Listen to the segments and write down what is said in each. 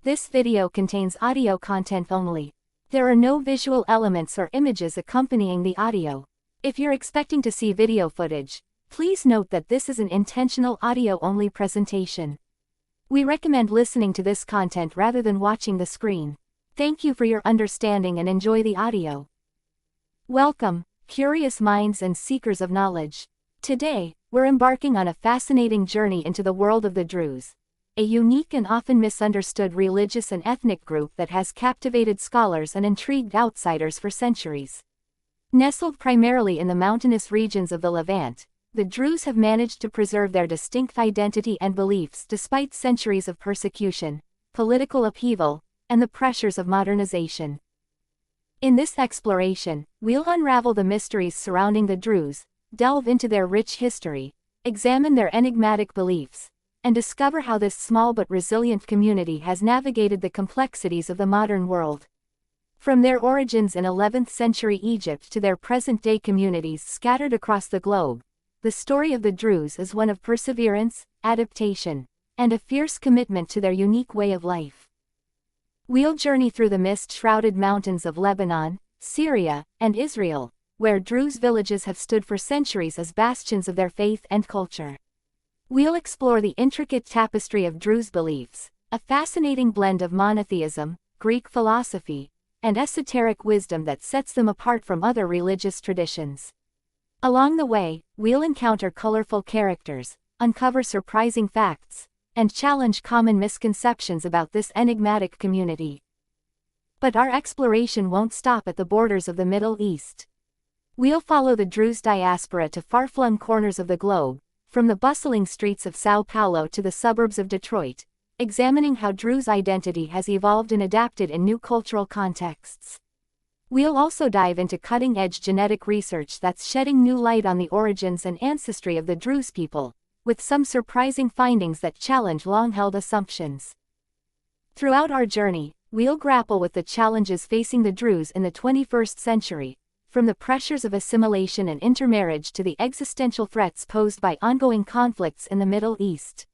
This video contains audio content only. There are no visual elements or images accompanying the audio. If you're expecting to see video footage, please note that this is an intentional audio-only presentation. We recommend listening to this content rather than watching the screen. Thank you for your understanding and enjoy the audio. Welcome, curious minds and seekers of knowledge. Today, we're embarking on a fascinating journey into the world of the Druze, a unique and often misunderstood religious and ethnic group that has captivated scholars and intrigued outsiders for centuries. Nestled primarily in the mountainous regions of the Levant, the Druze have managed to preserve their distinct identity and beliefs despite centuries of persecution, political upheaval, and the pressures of modernization. In this exploration, we'll unravel the mysteries surrounding the Druze, delve into their rich history, examine their enigmatic beliefs, and discover how this small but resilient community has navigated the complexities of the modern world. From their origins in 11th century Egypt to their present-day communities scattered across the globe, the story of the Druze is one of perseverance, adaptation, and a fierce commitment to their unique way of life. We'll journey through the mist-shrouded mountains of Lebanon, Syria, and Israel, where Druze villages have stood for centuries as bastions of their faith and culture. We'll explore the intricate tapestry of Druze beliefs, a fascinating blend of monotheism, Greek philosophy, and esoteric wisdom that sets them apart from other religious traditions. Along the way, we'll encounter colorful characters, uncover surprising facts, and challenge common misconceptions about this enigmatic community. But our exploration won't stop at the borders of the Middle East. We'll follow the Druze diaspora to far-flung corners of the globe, from the bustling streets of São Paulo to the suburbs of Detroit, examining how Druze identity has evolved and adapted in new cultural contexts. We'll also dive into cutting-edge genetic research that's shedding new light on the origins and ancestry of the Druze people, with some surprising findings that challenge long-held assumptions. Throughout our journey, we'll grapple with the challenges facing the Druze in the 21st century, from the pressures of assimilation and intermarriage to the existential threats posed by ongoing conflicts in the Middle East.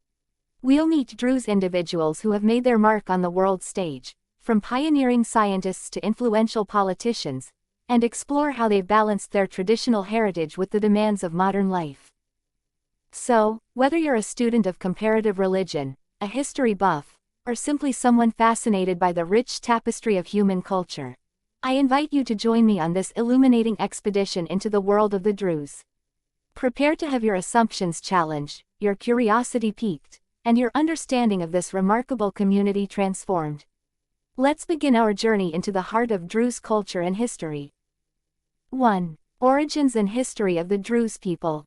We'll meet Druze individuals who have made their mark on the world stage, from pioneering scientists to influential politicians, and explore how they've balanced their traditional heritage with the demands of modern life. So, whether you're a student of comparative religion, a history buff, or simply someone fascinated by the rich tapestry of human culture, I invite you to join me on this illuminating expedition into the world of the Druze. Prepare to have your assumptions challenged, your curiosity piqued, and your understanding of this remarkable community transformed. Let's begin our journey into the heart of Druze culture and history. 1. Origins and history of the Druze people.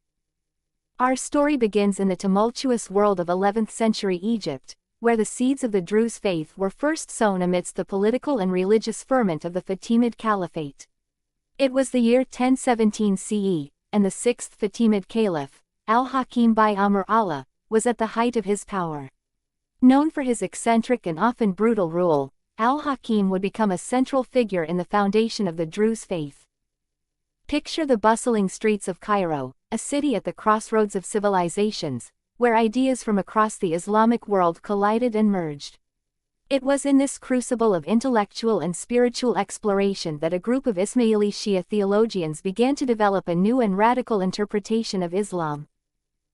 Our story begins in the tumultuous world of 11th century Egypt, where the seeds of the Druze faith were first sown amidst the political and religious ferment of the Fatimid Caliphate. It was the year 1017 CE, and the sixth Fatimid Caliph, Al-Hakim bi-Amr Allah, was at the height of his power. Known for his eccentric and often brutal rule, Al-Hakim would become a central figure in the foundation of the Druze faith. Picture the bustling streets of Cairo, a city at the crossroads of civilizations, where ideas from across the Islamic world collided and merged. It was in this crucible of intellectual and spiritual exploration that a group of Ismaili Shia theologians began to develop a new and radical interpretation of Islam.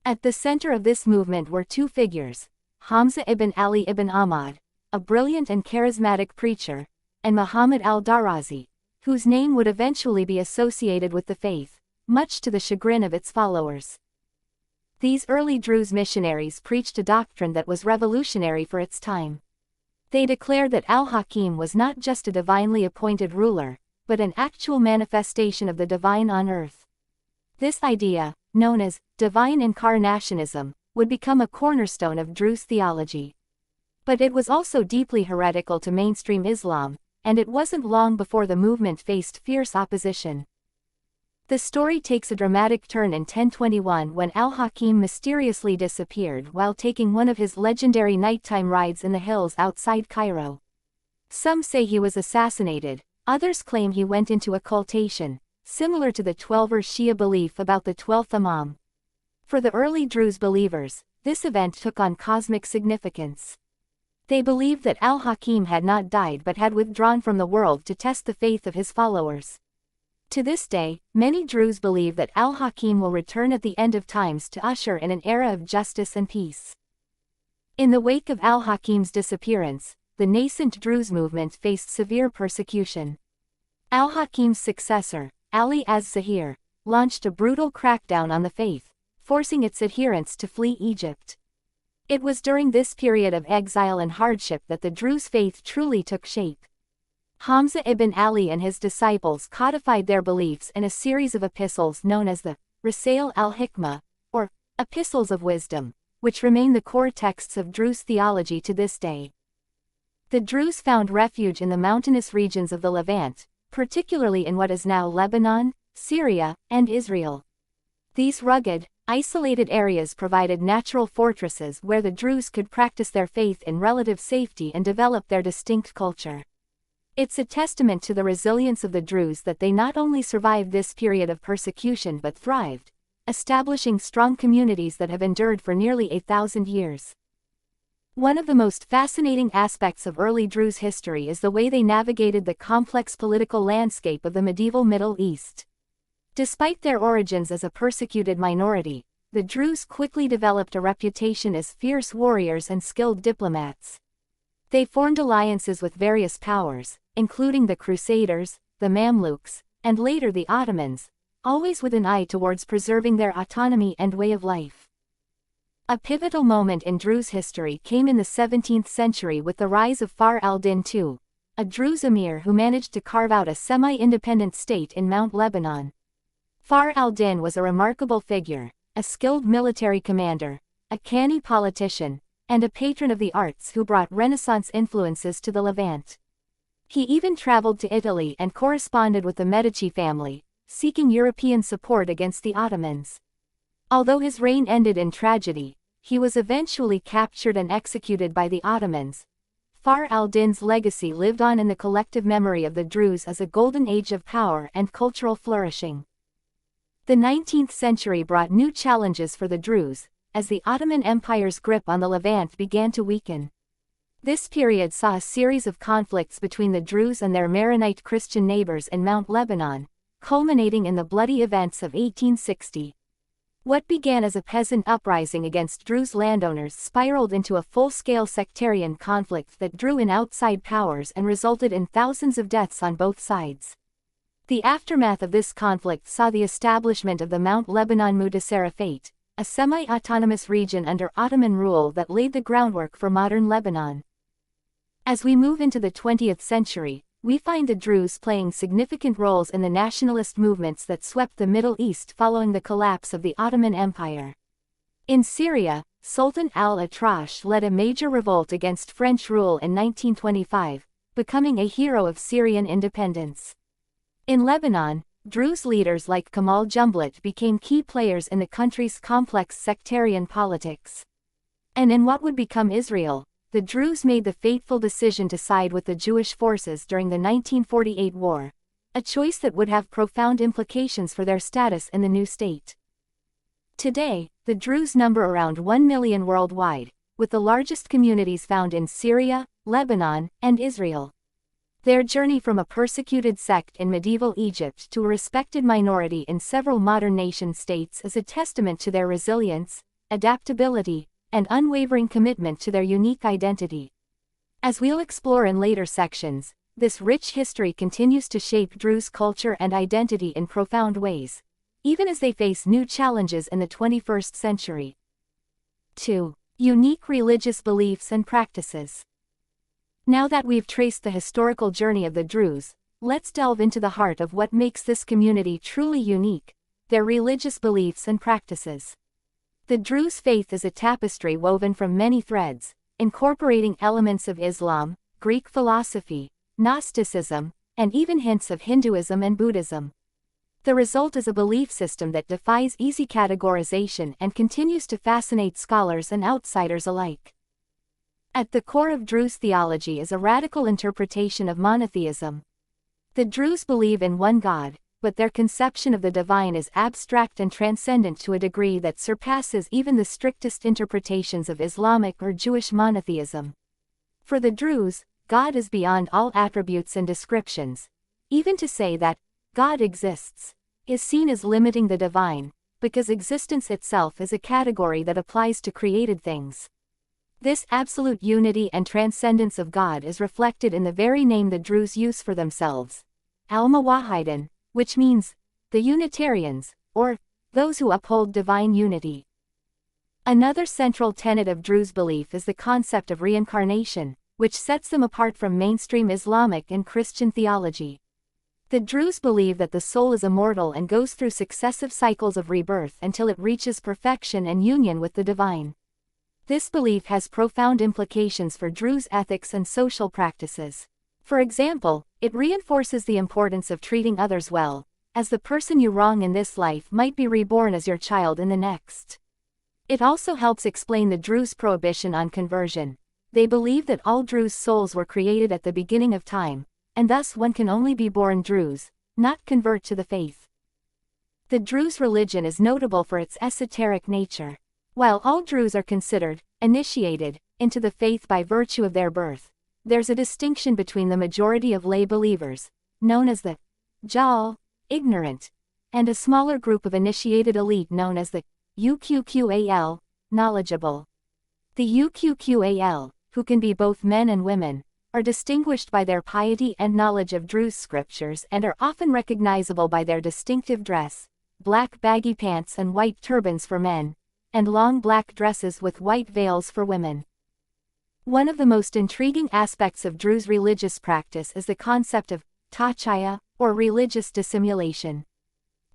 At the center of this movement were two figures, Hamza ibn Ali ibn Ahmad, a brilliant and charismatic preacher, and Muhammad al-Darazi, whose name would eventually be associated with the faith, much to the chagrin of its followers. These early Druze missionaries preached a doctrine that was revolutionary for its time. They declared that Al-Hakim was not just a divinely appointed ruler, but an actual manifestation of the divine on earth. This idea, known as divine incarnationism, would become a cornerstone of Druze theology. But it was also deeply heretical to mainstream Islam, and it wasn't long before the movement faced fierce opposition. The story takes a dramatic turn in 1021 when Al-Hakim mysteriously disappeared while taking one of his legendary nighttime rides in the hills outside Cairo. Some say he was assassinated, others claim he went into occultation, similar to the Twelver Shia belief about the 12th Imam. For the early Druze believers, this event took on cosmic significance. They believed that Al-Hakim had not died but had withdrawn from the world to test the faith of his followers. To this day, many Druze believe that Al-Hakim will return at the end of times to usher in an era of justice and peace. In the wake of Al-Hakim's disappearance, the nascent Druze movement faced severe persecution. Al-Hakim's successor, Ali az-Zahir, launched a brutal crackdown on the faith, forcing its adherents to flee Egypt. It was during this period of exile and hardship that the Druze faith truly took shape. Hamza ibn Ali and his disciples codified their beliefs in a series of epistles known as the Rasail al-Hikmah, or Epistles of Wisdom, which remain the core texts of Druze theology to this day. The Druze found refuge in the mountainous regions of the Levant, particularly in what is now Lebanon, Syria, and Israel. These rugged, isolated areas provided natural fortresses where the Druze could practice their faith in relative safety and develop their distinct culture. It's a testament to the resilience of the Druze that they not only survived this period of persecution but thrived, establishing strong communities that have endured for nearly 1,000 years. One of the most fascinating aspects of early Druze history is the way they navigated the complex political landscape of the medieval Middle East. Despite their origins as a persecuted minority, the Druze quickly developed a reputation as fierce warriors and skilled diplomats. They formed alliances with various powers, including the Crusaders, the Mamluks, and later the Ottomans, always with an eye towards preserving their autonomy and way of life. A pivotal moment in Druze history came in the 17th century with the rise of Fakhr al-Din II, a Druze emir who managed to carve out a semi-independent state in Mount Lebanon. Fakhr al-Din was a remarkable figure, a skilled military commander, a canny politician, and a patron of the arts who brought Renaissance influences to the Levant. He even traveled to Italy and corresponded with the Medici family, seeking European support against the Ottomans. Although his reign ended in tragedy, he was eventually captured and executed by the Ottomans. Fakhr al-Din's legacy lived on in the collective memory of the Druze as a golden age of power and cultural flourishing. The 19th century brought new challenges for the Druze, as the Ottoman Empire's grip on the Levant began to weaken. This period saw a series of conflicts between the Druze and their Maronite Christian neighbors in Mount Lebanon, culminating in the bloody events of 1860. What began as a peasant uprising against Druze landowners spiraled into a full-scale sectarian conflict that drew in outside powers and resulted in thousands of deaths on both sides. The aftermath of this conflict saw the establishment of the Mount Lebanon Mutasarrifate, a semi-autonomous region under Ottoman rule that laid the groundwork for modern Lebanon. As we move into the 20th century, we find the Druze playing significant roles in the nationalist movements that swept the Middle East following the collapse of the Ottoman Empire. In Syria, Sultan al-Atrash led a major revolt against French rule in 1925, becoming a hero of Syrian independence. In Lebanon, Druze leaders like Kamal Jumblat became key players in the country's complex sectarian politics. And in what would become Israel, the Druze made the fateful decision to side with the Jewish forces during the 1948 war, a choice that would have profound implications for their status in the new state. Today, the Druze number around 1 million worldwide, with the largest communities found in Syria, Lebanon, and Israel. Their journey from a persecuted sect in medieval Egypt to a respected minority in several modern nation-states is a testament to their resilience, adaptability, and unwavering commitment to their unique identity. As we'll explore in later sections, this rich history continues to shape Druze culture and identity in profound ways, even as they face new challenges in the 21st century. 2. Unique religious beliefs and practices. Now that we've traced the historical journey of the Druze, let's delve into the heart of what makes this community truly unique: their religious beliefs and practices. The Druze faith is a tapestry woven from many threads, incorporating elements of Islam, Greek philosophy, Gnosticism, and even hints of Hinduism and Buddhism. The result is a belief system that defies easy categorization and continues to fascinate scholars and outsiders alike. At the core of Druze theology is a radical interpretation of monotheism. The Druze believe in one God, but their conception of the divine is abstract and transcendent to a degree that surpasses even the strictest interpretations of Islamic or Jewish monotheism. For the Druze, God is beyond all attributes and descriptions. Even to say that God exists is seen as limiting the divine, because existence itself is a category that applies to created things. This absolute unity and transcendence of God is reflected in the very name the Druze use for themselves, Al-Muwahhidin, which means the Unitarians, or those who uphold divine unity. Another central tenet of Druze belief is the concept of reincarnation, which sets them apart from mainstream Islamic and Christian theology. The Druze believe that the soul is immortal and goes through successive cycles of rebirth until it reaches perfection and union with the divine. This belief has profound implications for Druze ethics and social practices. For example, it reinforces the importance of treating others well, as the person you wrong in this life might be reborn as your child in the next. It also helps explain the Druze prohibition on conversion. They believe that all Druze souls were created at the beginning of time, and thus one can only be born Druze, not convert to the faith. The Druze religion is notable for its esoteric nature. While all Druze are considered initiated into the faith by virtue of their birth, there's a distinction between the majority of lay believers, known as the Jahil, ignorant, and a smaller group of initiated elite known as the Uqqal, knowledgeable. The Uqqal, who can be both men and women, are distinguished by their piety and knowledge of Druze scriptures and are often recognizable by their distinctive dress, black baggy pants and white turbans for men, and long black dresses with white veils for women. One of the most intriguing aspects of Druze religious practice is the concept of taqiyya, or religious dissimulation.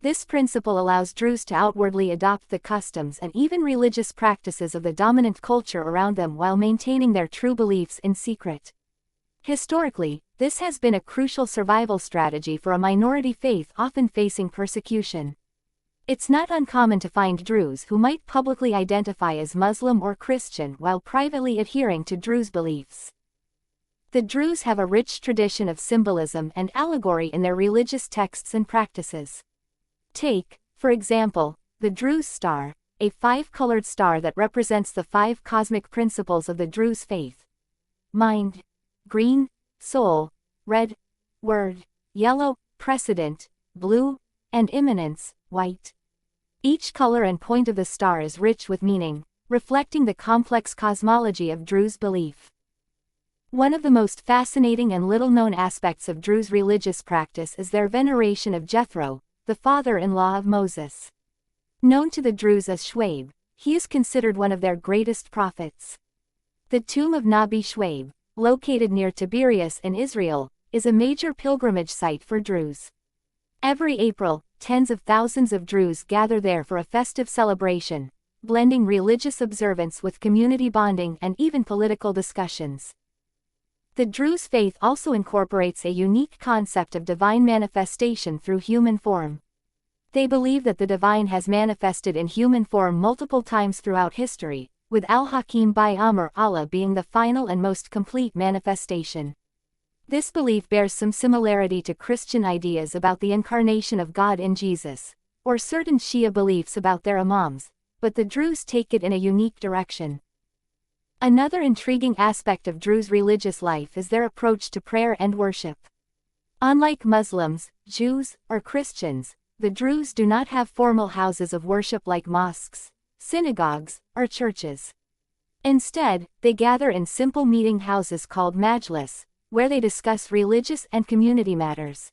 This principle allows Druze to outwardly adopt the customs and even religious practices of the dominant culture around them while maintaining their true beliefs in secret. Historically, this has been a crucial survival strategy for a minority faith often facing persecution. It's not uncommon to find Druze who might publicly identify as Muslim or Christian while privately adhering to Druze beliefs. The Druze have a rich tradition of symbolism and allegory in their religious texts and practices. Take, for example, the Druze star, a five-colored star that represents the five cosmic principles of the Druze faith: mind, green, soul, red, word, yellow, precedent, blue, and immanence, white. Each color and point of the star is rich with meaning, reflecting the complex cosmology of Druze belief. One of the most fascinating and little-known aspects of Druze religious practice is their veneration of Jethro, the father-in-law of Moses. Known to the Druze as Shwaib, he is considered one of their greatest prophets. The tomb of Nabi Shwaib, located near Tiberias in Israel, is a major pilgrimage site for Druze. Every April, tens of thousands of Druze gather there for a festive celebration, blending religious observance with community bonding and even political discussions. The Druze faith also incorporates a unique concept of divine manifestation through human form. They believe that the divine has manifested in human form multiple times throughout history, with Al-Hakim by Amr Allah being the final and most complete manifestation. This belief bears some similarity to Christian ideas about the incarnation of God in Jesus, or certain Shia beliefs about their imams, but the Druze take it in a unique direction. Another intriguing aspect of Druze religious life is their approach to prayer and worship. Unlike Muslims, Jews, or Christians, the Druze do not have formal houses of worship like mosques, synagogues, or churches. Instead, they gather in simple meeting houses called majlis, where they discuss religious and community matters.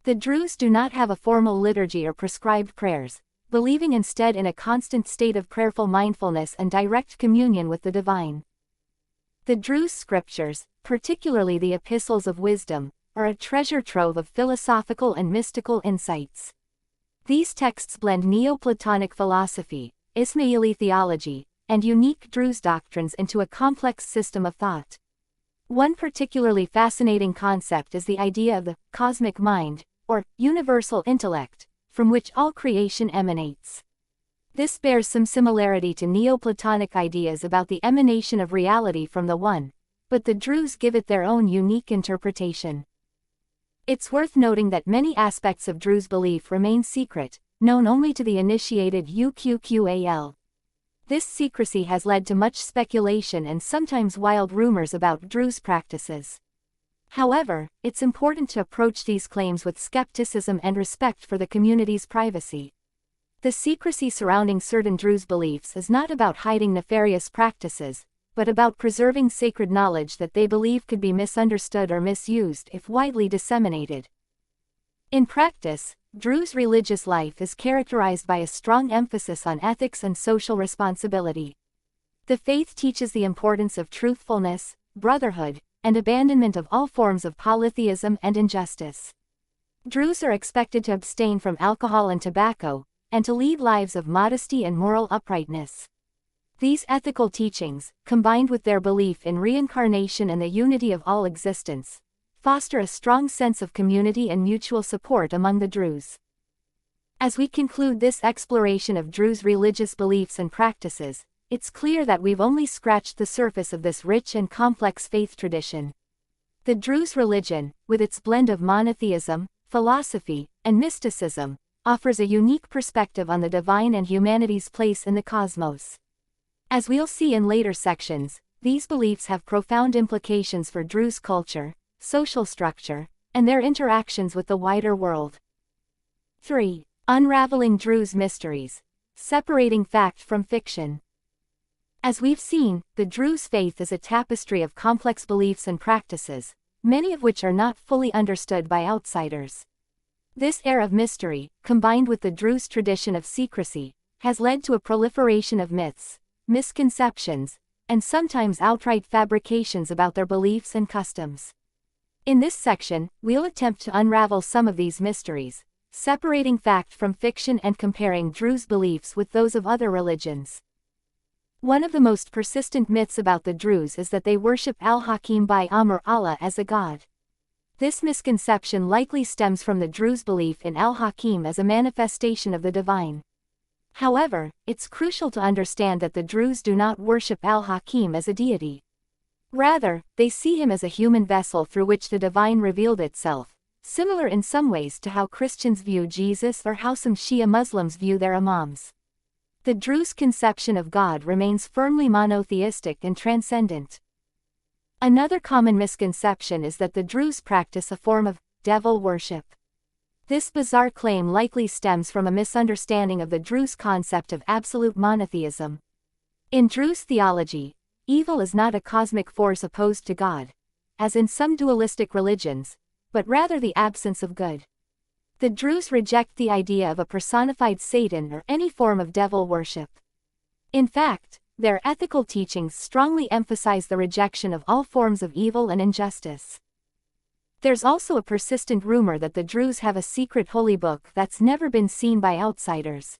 The Druze do not have a formal liturgy or prescribed prayers, believing instead in a constant state of prayerful mindfulness and direct communion with the divine. The Druze scriptures, particularly the epistles of wisdom, are a treasure trove of philosophical and mystical insights. These texts blend Neoplatonic philosophy, Ismaili theology, and unique Druze doctrines into a complex system of thought. One particularly fascinating concept is the idea of the cosmic mind, or universal intellect, from which all creation emanates. This bears some similarity to Neoplatonic ideas about the emanation of reality from the One, but the Druze give it their own unique interpretation. It's worth noting that many aspects of Druze belief remain secret, known only to the initiated Uqqal. This secrecy has led to much speculation and sometimes wild rumors about Druze practices. However, it's important to approach these claims with skepticism and respect for the community's privacy. The secrecy surrounding certain Druze beliefs is not about hiding nefarious practices, but about preserving sacred knowledge that they believe could be misunderstood or misused if widely disseminated. In practice, Druze religious life is characterized by a strong emphasis on ethics and social responsibility. The faith teaches the importance of truthfulness, brotherhood, and abandonment of all forms of polytheism and injustice. Druze are expected to abstain from alcohol and tobacco, and to lead lives of modesty and moral uprightness. These ethical teachings, combined with their belief in reincarnation and the unity of all existence, foster a strong sense of community and mutual support among the Druze. As we conclude this exploration of Druze religious beliefs and practices, it's clear that we've only scratched the surface of this rich and complex faith tradition. The Druze religion, with its blend of monotheism, philosophy, and mysticism, offers a unique perspective on the divine and humanity's place in the cosmos. As we'll see in later sections, these beliefs have profound implications for Druze culture, social structure, and their interactions with the wider world. 3. Unraveling Druze mysteries. Separating fact from fiction. As we've seen, the Druze faith is a tapestry of complex beliefs and practices, many of which are not fully understood by outsiders. This air of mystery, combined with the Druze tradition of secrecy, has led to a proliferation of myths, misconceptions, and sometimes outright fabrications about their beliefs and customs. In this section, we'll attempt to unravel some of these mysteries, separating fact from fiction and comparing Druze beliefs with those of other religions. One of the most persistent myths about the Druze is that they worship Al-Hakim by or Allah as a god. This misconception likely stems from the Druze belief in Al-Hakim as a manifestation of the divine. However, it's crucial to understand that the Druze do not worship Al-Hakim as a deity. Rather, they see him as a human vessel through which the divine revealed itself, similar in some ways to how Christians view Jesus or how some Shia Muslims view their imams. The Druze conception of God remains firmly monotheistic and transcendent. Another common misconception is that the Druze practice a form of devil worship. This bizarre claim likely stems from a misunderstanding of the Druze concept of absolute monotheism. In Druze theology, evil is not a cosmic force opposed to God, as in some dualistic religions, but rather the absence of good. The Druze reject the idea of a personified Satan or any form of devil worship. In fact, their ethical teachings strongly emphasize the rejection of all forms of evil and injustice. There's also a persistent rumor that the Druze have a secret holy book that's never been seen by outsiders.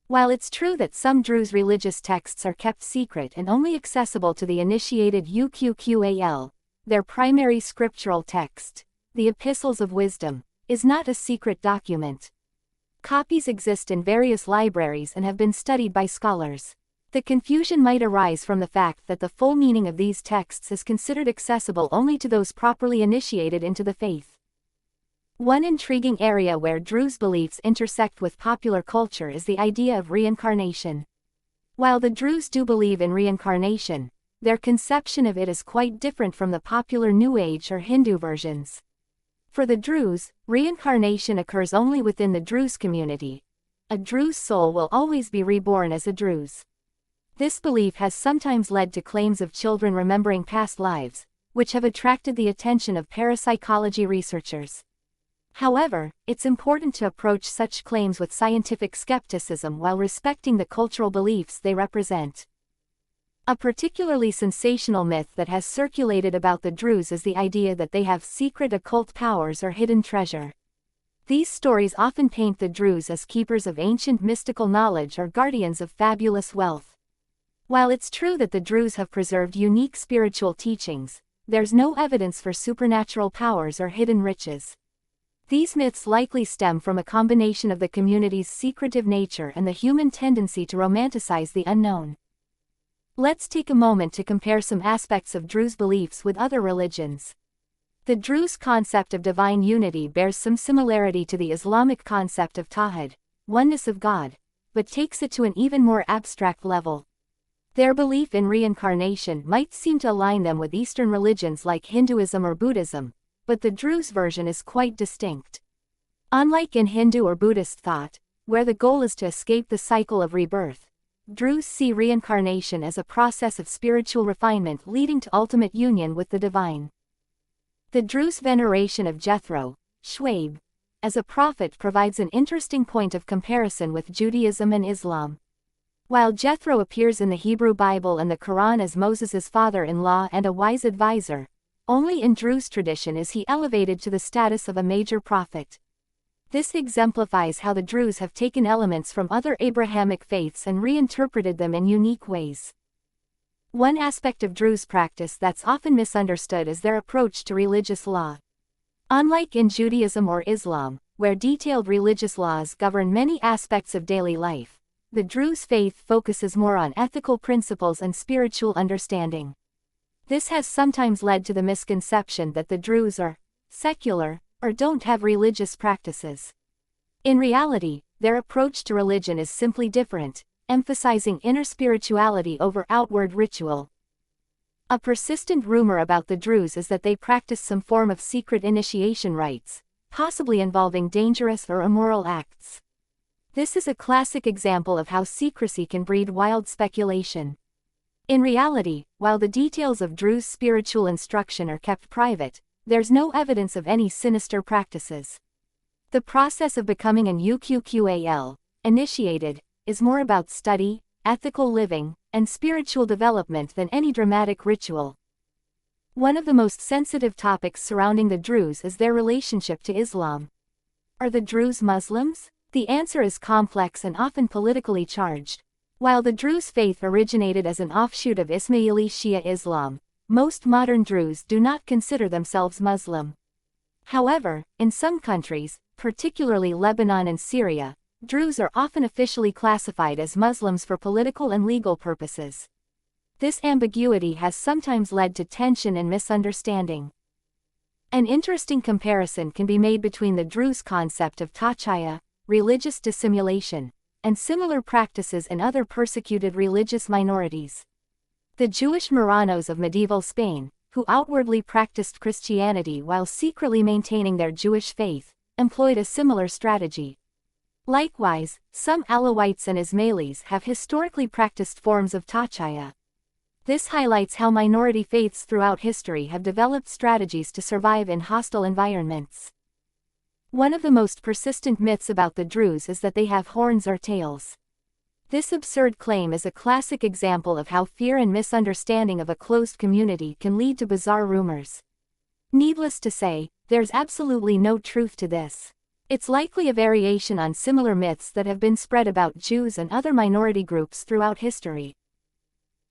While it's true that some Druze religious texts are kept secret and only accessible to the initiated uqqal, their primary scriptural text, the Epistles of Wisdom, is not a secret document. Copies exist in various libraries and have been studied by scholars. The confusion might arise from the fact that the full meaning of these texts is considered accessible only to those properly initiated into the faith. One intriguing area where Druze beliefs intersect with popular culture is the idea of reincarnation. While the Druze do believe in reincarnation, their conception of it is quite different from the popular New Age or Hindu versions. For the Druze, reincarnation occurs only within the Druze community. A Druze soul will always be reborn as a Druze. This belief has sometimes led to claims of children remembering past lives, which have attracted the attention of parapsychology researchers. However, it's important to approach such claims with scientific skepticism while respecting the cultural beliefs they represent. A particularly sensational myth that has circulated about the Druze is the idea that they have secret occult powers or hidden treasure. These stories often paint the Druze as keepers of ancient mystical knowledge or guardians of fabulous wealth. While it's true that the Druze have preserved unique spiritual teachings, there's no evidence for supernatural powers or hidden riches. These myths likely stem from a combination of the community's secretive nature and the human tendency to romanticize the unknown. Let's take a moment to compare some aspects of Druze beliefs with other religions. The Druze concept of divine unity bears some similarity to the Islamic concept of tawhid, oneness of God, but takes it to an even more abstract level. Their belief in reincarnation might seem to align them with Eastern religions like Hinduism or Buddhism, but the Druze version is quite distinct. Unlike in Hindu or Buddhist thought, where the goal is to escape the cycle of rebirth, Druze see reincarnation as a process of spiritual refinement leading to ultimate union with the divine. The Druze veneration of Jethro, Shwaib, as a prophet provides an interesting point of comparison with Judaism and Islam. While Jethro appears in the Hebrew Bible and the Quran as Moses' father-in-law and a wise advisor, only in Druze tradition is he elevated to the status of a major prophet. This exemplifies how the Druze have taken elements from other Abrahamic faiths and reinterpreted them in unique ways. One aspect of Druze practice that's often misunderstood is their approach to religious law. Unlike in Judaism or Islam, where detailed religious laws govern many aspects of daily life, the Druze faith focuses more on ethical principles and spiritual understanding. This has sometimes led to the misconception that the Druze are secular, or don't have religious practices. In reality, their approach to religion is simply different, emphasizing inner spirituality over outward ritual. A persistent rumor about the Druze is that they practice some form of secret initiation rites, possibly involving dangerous or immoral acts. This is a classic example of how secrecy can breed wild speculation. In reality, while the details of Druze spiritual instruction are kept private, there's no evidence of any sinister practices. The process of becoming an uqqal, initiated, is more about study, ethical living, and spiritual development than any dramatic ritual. One of the most sensitive topics surrounding the Druze is their relationship to Islam. Are the Druze Muslims? The answer is complex and often politically charged. While the Druze faith originated as an offshoot of Ismaili Shia Islam, most modern Druze do not consider themselves Muslim. However, in some countries, particularly Lebanon and Syria, Druze are often officially classified as Muslims for political and legal purposes. This ambiguity has sometimes led to tension and misunderstanding. An interesting comparison can be made between the Druze concept of taqiyya, religious dissimulation, and similar practices in other persecuted religious minorities. The Jewish Marranos of medieval Spain, who outwardly practiced Christianity while secretly maintaining their Jewish faith, employed a similar strategy. Likewise, some Alawites and Ismailis have historically practiced forms of taqiyya. This highlights how minority faiths throughout history have developed strategies to survive in hostile environments. One of the most persistent myths about the Druze is that they have horns or tails. This absurd claim is a classic example of how fear and misunderstanding of a closed community can lead to bizarre rumors. Needless to say, there's absolutely no truth to this. It's likely a variation on similar myths that have been spread about Jews and other minority groups throughout history.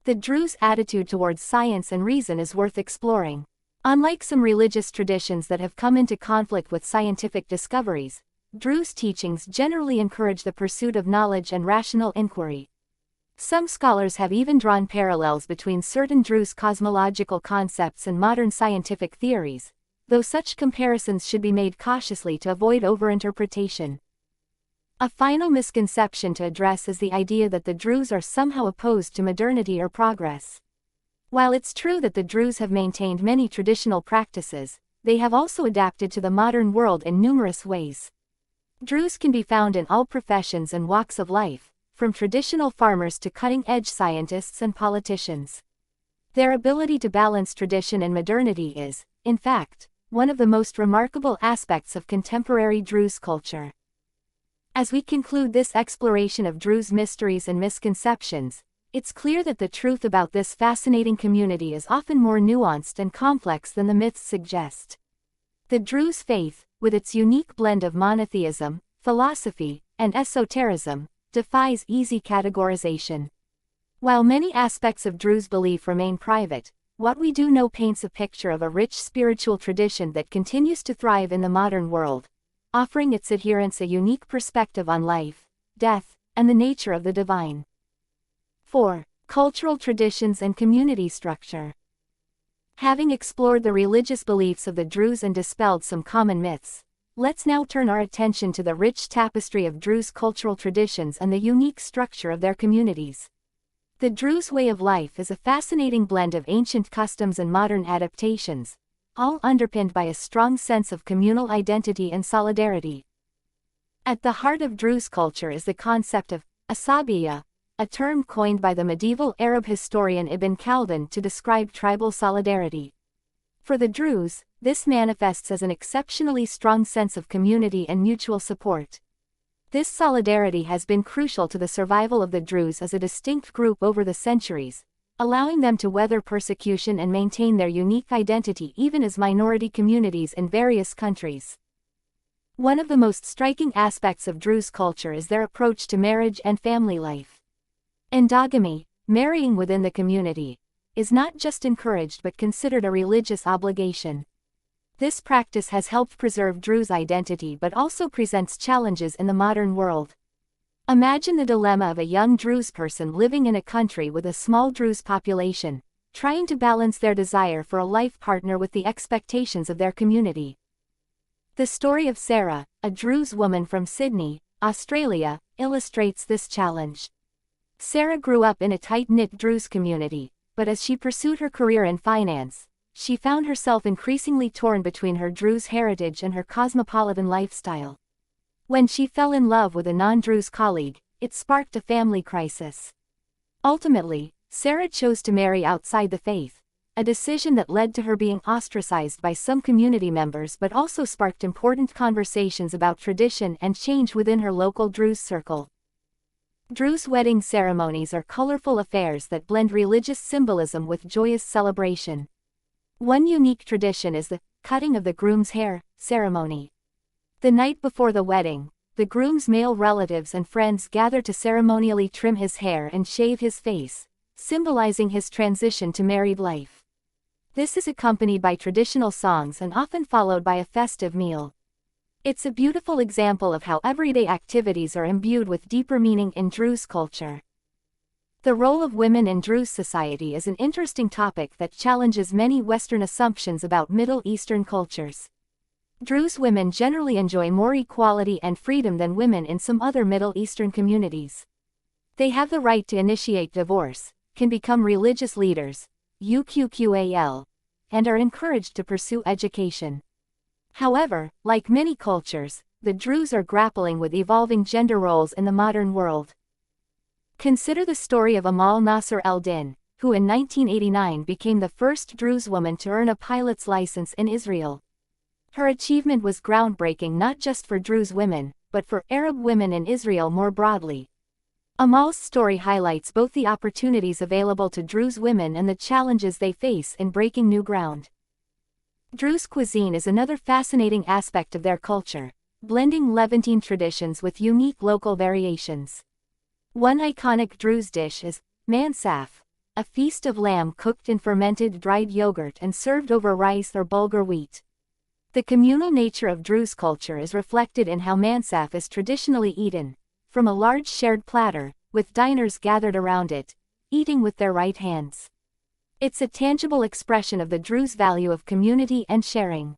The Druze attitude towards science and reason is worth exploring. Unlike some religious traditions that have come into conflict with scientific discoveries, Druze teachings generally encourage the pursuit of knowledge and rational inquiry. Some scholars have even drawn parallels between certain Druze cosmological concepts and modern scientific theories, though such comparisons should be made cautiously to avoid overinterpretation. A final misconception to address is the idea that the Druze are somehow opposed to modernity or progress. While it's true that the Druze have maintained many traditional practices, they have also adapted to the modern world in numerous ways. Druze can be found in all professions and walks of life, from traditional farmers to cutting-edge scientists and politicians. Their ability to balance tradition and modernity is, in fact, one of the most remarkable aspects of contemporary Druze culture. As we conclude this exploration of Druze mysteries and misconceptions, it's clear that the truth about this fascinating community is often more nuanced and complex than the myths suggest. The Druze faith, with its unique blend of monotheism, philosophy, and esotericism, defies easy categorization. While many aspects of Druze belief remain private, what we do know paints a picture of a rich spiritual tradition that continues to thrive in the modern world, offering its adherents a unique perspective on life, death, and the nature of the divine. 4. Cultural traditions and community structure. Having explored the religious beliefs of the Druze and dispelled some common myths, let's now turn our attention to the rich tapestry of Druze cultural traditions and the unique structure of their communities. The Druze way of life is a fascinating blend of ancient customs and modern adaptations, all underpinned by a strong sense of communal identity and solidarity. At the heart of Druze culture is the concept of asabiya, a term coined by the medieval Arab historian Ibn Khaldun to describe tribal solidarity. For the Druze, this manifests as an exceptionally strong sense of community and mutual support. This solidarity has been crucial to the survival of the Druze as a distinct group over the centuries, allowing them to weather persecution and maintain their unique identity even as minority communities in various countries. One of the most striking aspects of Druze culture is their approach to marriage and family life. Endogamy, marrying within the community, is not just encouraged but considered a religious obligation. This practice has helped preserve Druze identity but also presents challenges in the modern world. Imagine the dilemma of a young Druze person living in a country with a small Druze population, trying to balance their desire for a life partner with the expectations of their community. The story of Sarah, a Druze woman from Sydney, Australia, illustrates this challenge. Sarah grew up in a tight-knit Druze community, but as she pursued her career in finance, she found herself increasingly torn between her Druze heritage and her cosmopolitan lifestyle. When she fell in love with a non-Druze colleague, it sparked a family crisis. Ultimately, Sarah chose to marry outside the faith, a decision that led to her being ostracized by some community members but also sparked important conversations about tradition and change within her local Druze circle. Druze wedding ceremonies are colorful affairs that blend religious symbolism with joyous celebration. One unique tradition is the cutting of the groom's hair ceremony. The night before the wedding, the groom's male relatives and friends gather to ceremonially trim his hair and shave his face, symbolizing his transition to married life. This is accompanied by traditional songs and often followed by a festive meal. It's a beautiful example of how everyday activities are imbued with deeper meaning in Druze culture. The role of women in Druze society is an interesting topic that challenges many Western assumptions about Middle Eastern cultures. Druze women generally enjoy more equality and freedom than women in some other Middle Eastern communities. They have the right to initiate divorce, can become religious leaders, uqqal, and are encouraged to pursue education. However, like many cultures, the Druze are grappling with evolving gender roles in the modern world. Consider the story of Amal Nasser el-Din, who in 1989 became the first Druze woman to earn a pilot's license in Israel. Her achievement was groundbreaking not just for Druze women, but for Arab women in Israel more broadly. Amal's story highlights both the opportunities available to Druze women and the challenges they face in breaking new ground. Druze cuisine is another fascinating aspect of their culture, blending Levantine traditions with unique local variations. One iconic Druze dish is mansaf, a feast of lamb cooked in fermented dried yogurt and served over rice or bulgur wheat. The communal nature of Druze culture is reflected in how mansaf is traditionally eaten, from a large shared platter, with diners gathered around it, eating with their right hands. It's a tangible expression of the Druze value of community and sharing.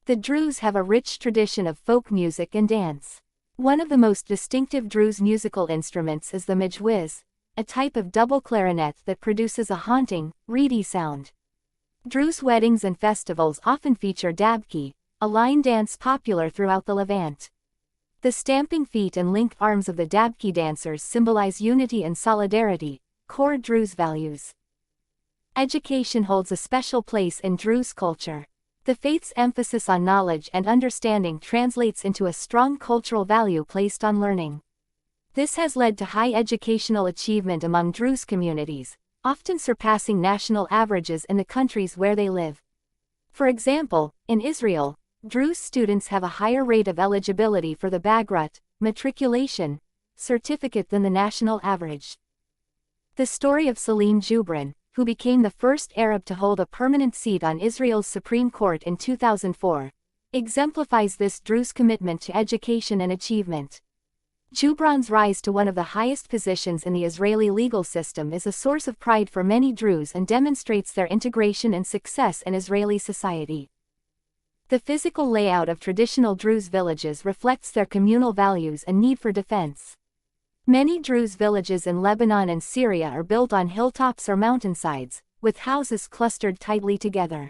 The Druze have a rich tradition of folk music and dance. One of the most distinctive Druze musical instruments is the mijwiz, a type of double clarinet that produces a haunting, reedy sound. Druze weddings and festivals often feature dabki, a line dance popular throughout the Levant. The stamping feet and linked arms of the dabki dancers symbolize unity and solidarity, core Druze values. Education holds a special place in Druze culture. The faith's emphasis on knowledge and understanding translates into a strong cultural value placed on learning. This has led to high educational achievement among Druze communities, often surpassing national averages in the countries where they live. For example, in Israel, Druze students have a higher rate of eligibility for the Bagrut matriculation certificate than the national average. The story of Salim Jubrin, who became the first Arab to hold a permanent seat on Israel's Supreme Court in 2004, exemplifies this Druze commitment to education and achievement. Jubran's rise to one of the highest positions in the Israeli legal system is a source of pride for many Druze and demonstrates their integration and success in Israeli society. The physical layout of traditional Druze villages reflects their communal values and need for defense. Many Druze villages in Lebanon and Syria are built on hilltops or mountainsides, with houses clustered tightly together.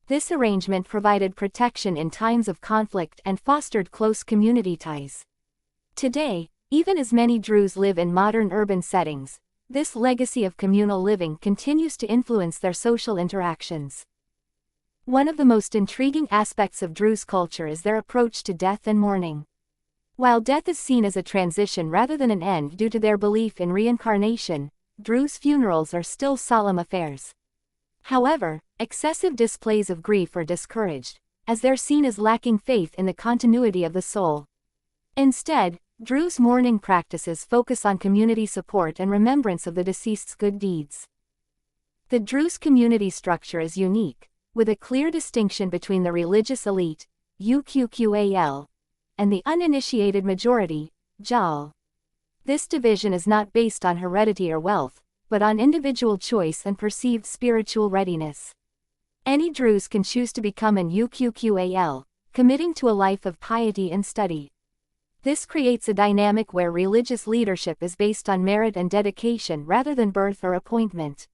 This arrangement provided protection in times of conflict and fostered close community ties. Today, even as many Druze live in modern urban settings, this legacy of communal living continues to influence their social interactions. One of the most intriguing aspects of Druze culture is their approach to death and mourning. While death is seen as a transition rather than an end due to their belief in reincarnation, Druze funerals are still solemn affairs. However, excessive displays of grief are discouraged, as they're seen as lacking faith in the continuity of the soul. Instead, Druze mourning practices focus on community support and remembrance of the deceased's good deeds. The Druze community structure is unique, with a clear distinction between the religious elite, uqqal, and the uninitiated majority, jal. This division is not based on heredity or wealth, but on individual choice and perceived spiritual readiness. Any Druze can choose to become an uqqal, committing to a life of piety and study. This creates a dynamic where religious leadership is based on merit and dedication rather than birth or appointment.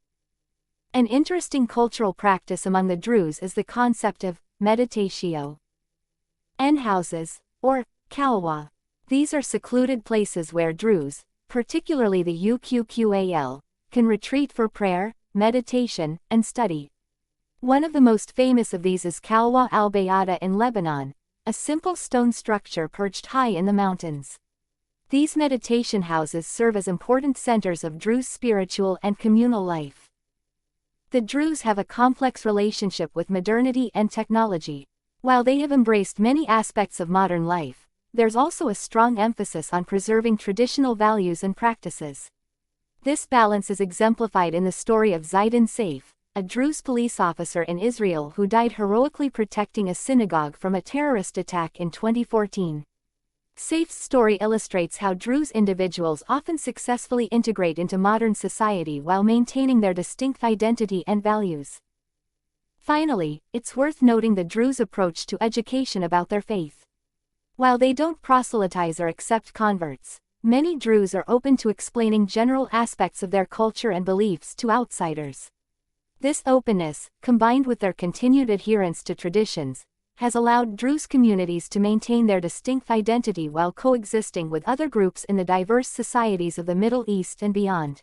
An interesting cultural practice among the Druze is the concept of meditatio. Houses, or kalwa. These are secluded places where Druze, particularly the uqqal, can retreat for prayer, meditation, and study. One of the most famous of these is Kalwa al-Bayada in Lebanon, a simple stone structure perched high in the mountains. These meditation houses serve as important centers of Druze spiritual and communal life. The Druze have a complex relationship with modernity and technology. While they have embraced many aspects of modern life, there's also a strong emphasis on preserving traditional values and practices. This balance is exemplified in the story of Zidane Saif, a Druze police officer in Israel who died heroically protecting a synagogue from a terrorist attack in 2014. Saif's story illustrates how Druze individuals often successfully integrate into modern society while maintaining their distinct identity and values. Finally, it's worth noting the Druze approach to education about their faith. While they don't proselytize or accept converts, many Druze are open to explaining general aspects of their culture and beliefs to outsiders. This openness, combined with their continued adherence to traditions, has allowed Druze communities to maintain their distinct identity while coexisting with other groups in the diverse societies of the Middle East and beyond.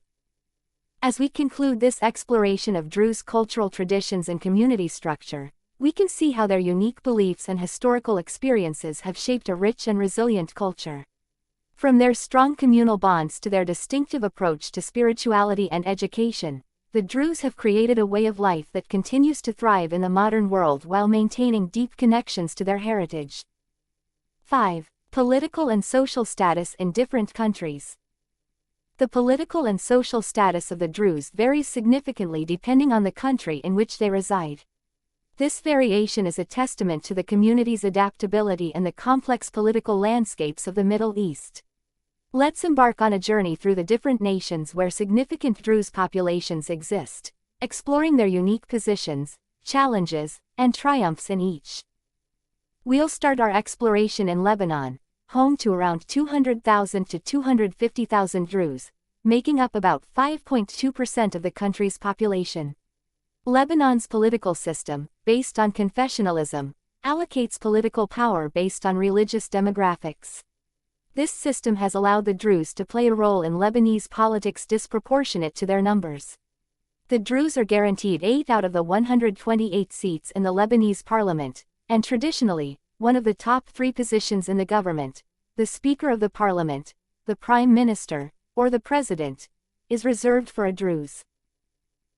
As we conclude this exploration of Druze cultural traditions and community structure, we can see how their unique beliefs and historical experiences have shaped a rich and resilient culture. From their strong communal bonds to their distinctive approach to spirituality and education, the Druze have created a way of life that continues to thrive in the modern world while maintaining deep connections to their heritage. 5. Political and social status in different countries. The political and social status of the Druze varies significantly depending on the country in which they reside. This variation is a testament to the community's adaptability and the complex political landscapes of the Middle East. Let's embark on a journey through the different nations where significant Druze populations exist, exploring their unique positions, challenges, and triumphs in each. We'll start our exploration in Lebanon, home to around 200,000 to 250,000 Druze, making up about 5.2% of the country's population. Lebanon's political system, based on confessionalism, allocates political power based on religious demographics. This system has allowed the Druze to play a role in Lebanese politics disproportionate to their numbers. The Druze are guaranteed 8 out of the 128 seats in the Lebanese parliament, and traditionally, one of the top 3 positions in the government, the Speaker of the Parliament, the Prime Minister, or the President, is reserved for a Druze.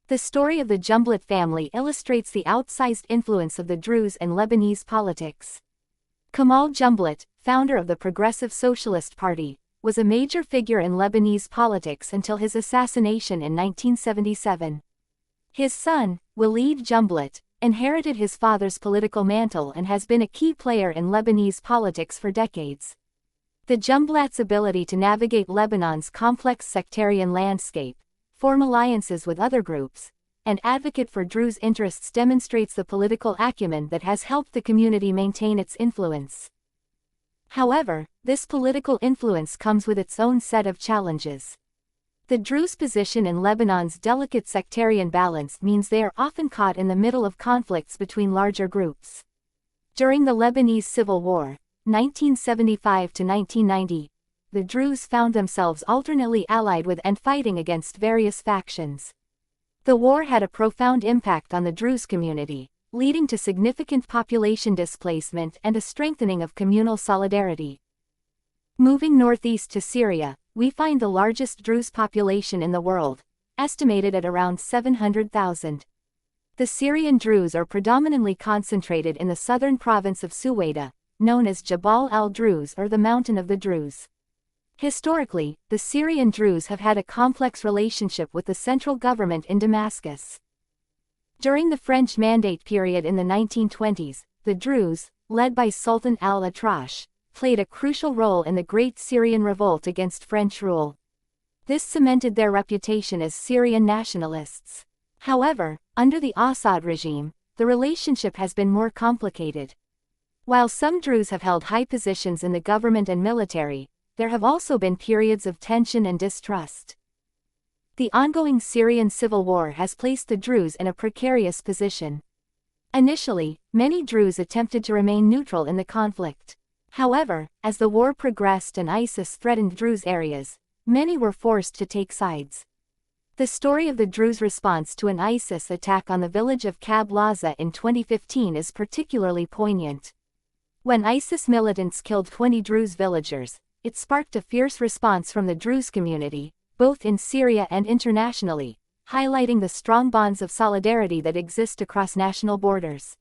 The story of the Jumblat family illustrates the outsized influence of the Druze in Lebanese politics. Kamal Jumblat, founder of the Progressive Socialist Party, was a major figure in Lebanese politics until his assassination in 1977. His son, Walid Jumblat, inherited his father's political mantle and has been a key player in Lebanese politics for decades. The Jumblats' ability to navigate Lebanon's complex sectarian landscape, form alliances with other groups, and advocate for Druze interests demonstrates the political acumen that has helped the community maintain its influence. However, this political influence comes with its own set of challenges. The Druze position in Lebanon's delicate sectarian balance means they are often caught in the middle of conflicts between larger groups. During the Lebanese Civil War, 1975 to 1990, the Druze found themselves alternately allied with and fighting against various factions. The war had a profound impact on the Druze community, leading to significant population displacement and a strengthening of communal solidarity. Moving northeast to Syria, we find the largest Druze population in the world, estimated at around 700,000. The Syrian Druze are predominantly concentrated in the southern province of Suwaida, known as Jabal al-Druze or the Mountain of the Druze. Historically, the Syrian Druze have had a complex relationship with the central government in Damascus. During the French Mandate period in the 1920s, the Druze, led by Sultan al-Atrash, played a crucial role in the Great Syrian Revolt against French rule. This cemented their reputation as Syrian nationalists. However, under the Assad regime, the relationship has been more complicated. While some Druze have held high positions in the government and military, there have also been periods of tension and distrust. The ongoing Syrian civil war has placed the Druze in a precarious position. Initially, many Druze attempted to remain neutral in the conflict. However, as the war progressed and ISIS threatened Druze areas, many were forced to take sides. The story of the Druze response to an ISIS attack on the village of Kab Laza in 2015 is particularly poignant. When ISIS militants killed 20 Druze villagers, it sparked a fierce response from the Druze community, both in Syria and internationally, highlighting the strong bonds of solidarity that exist across national borders.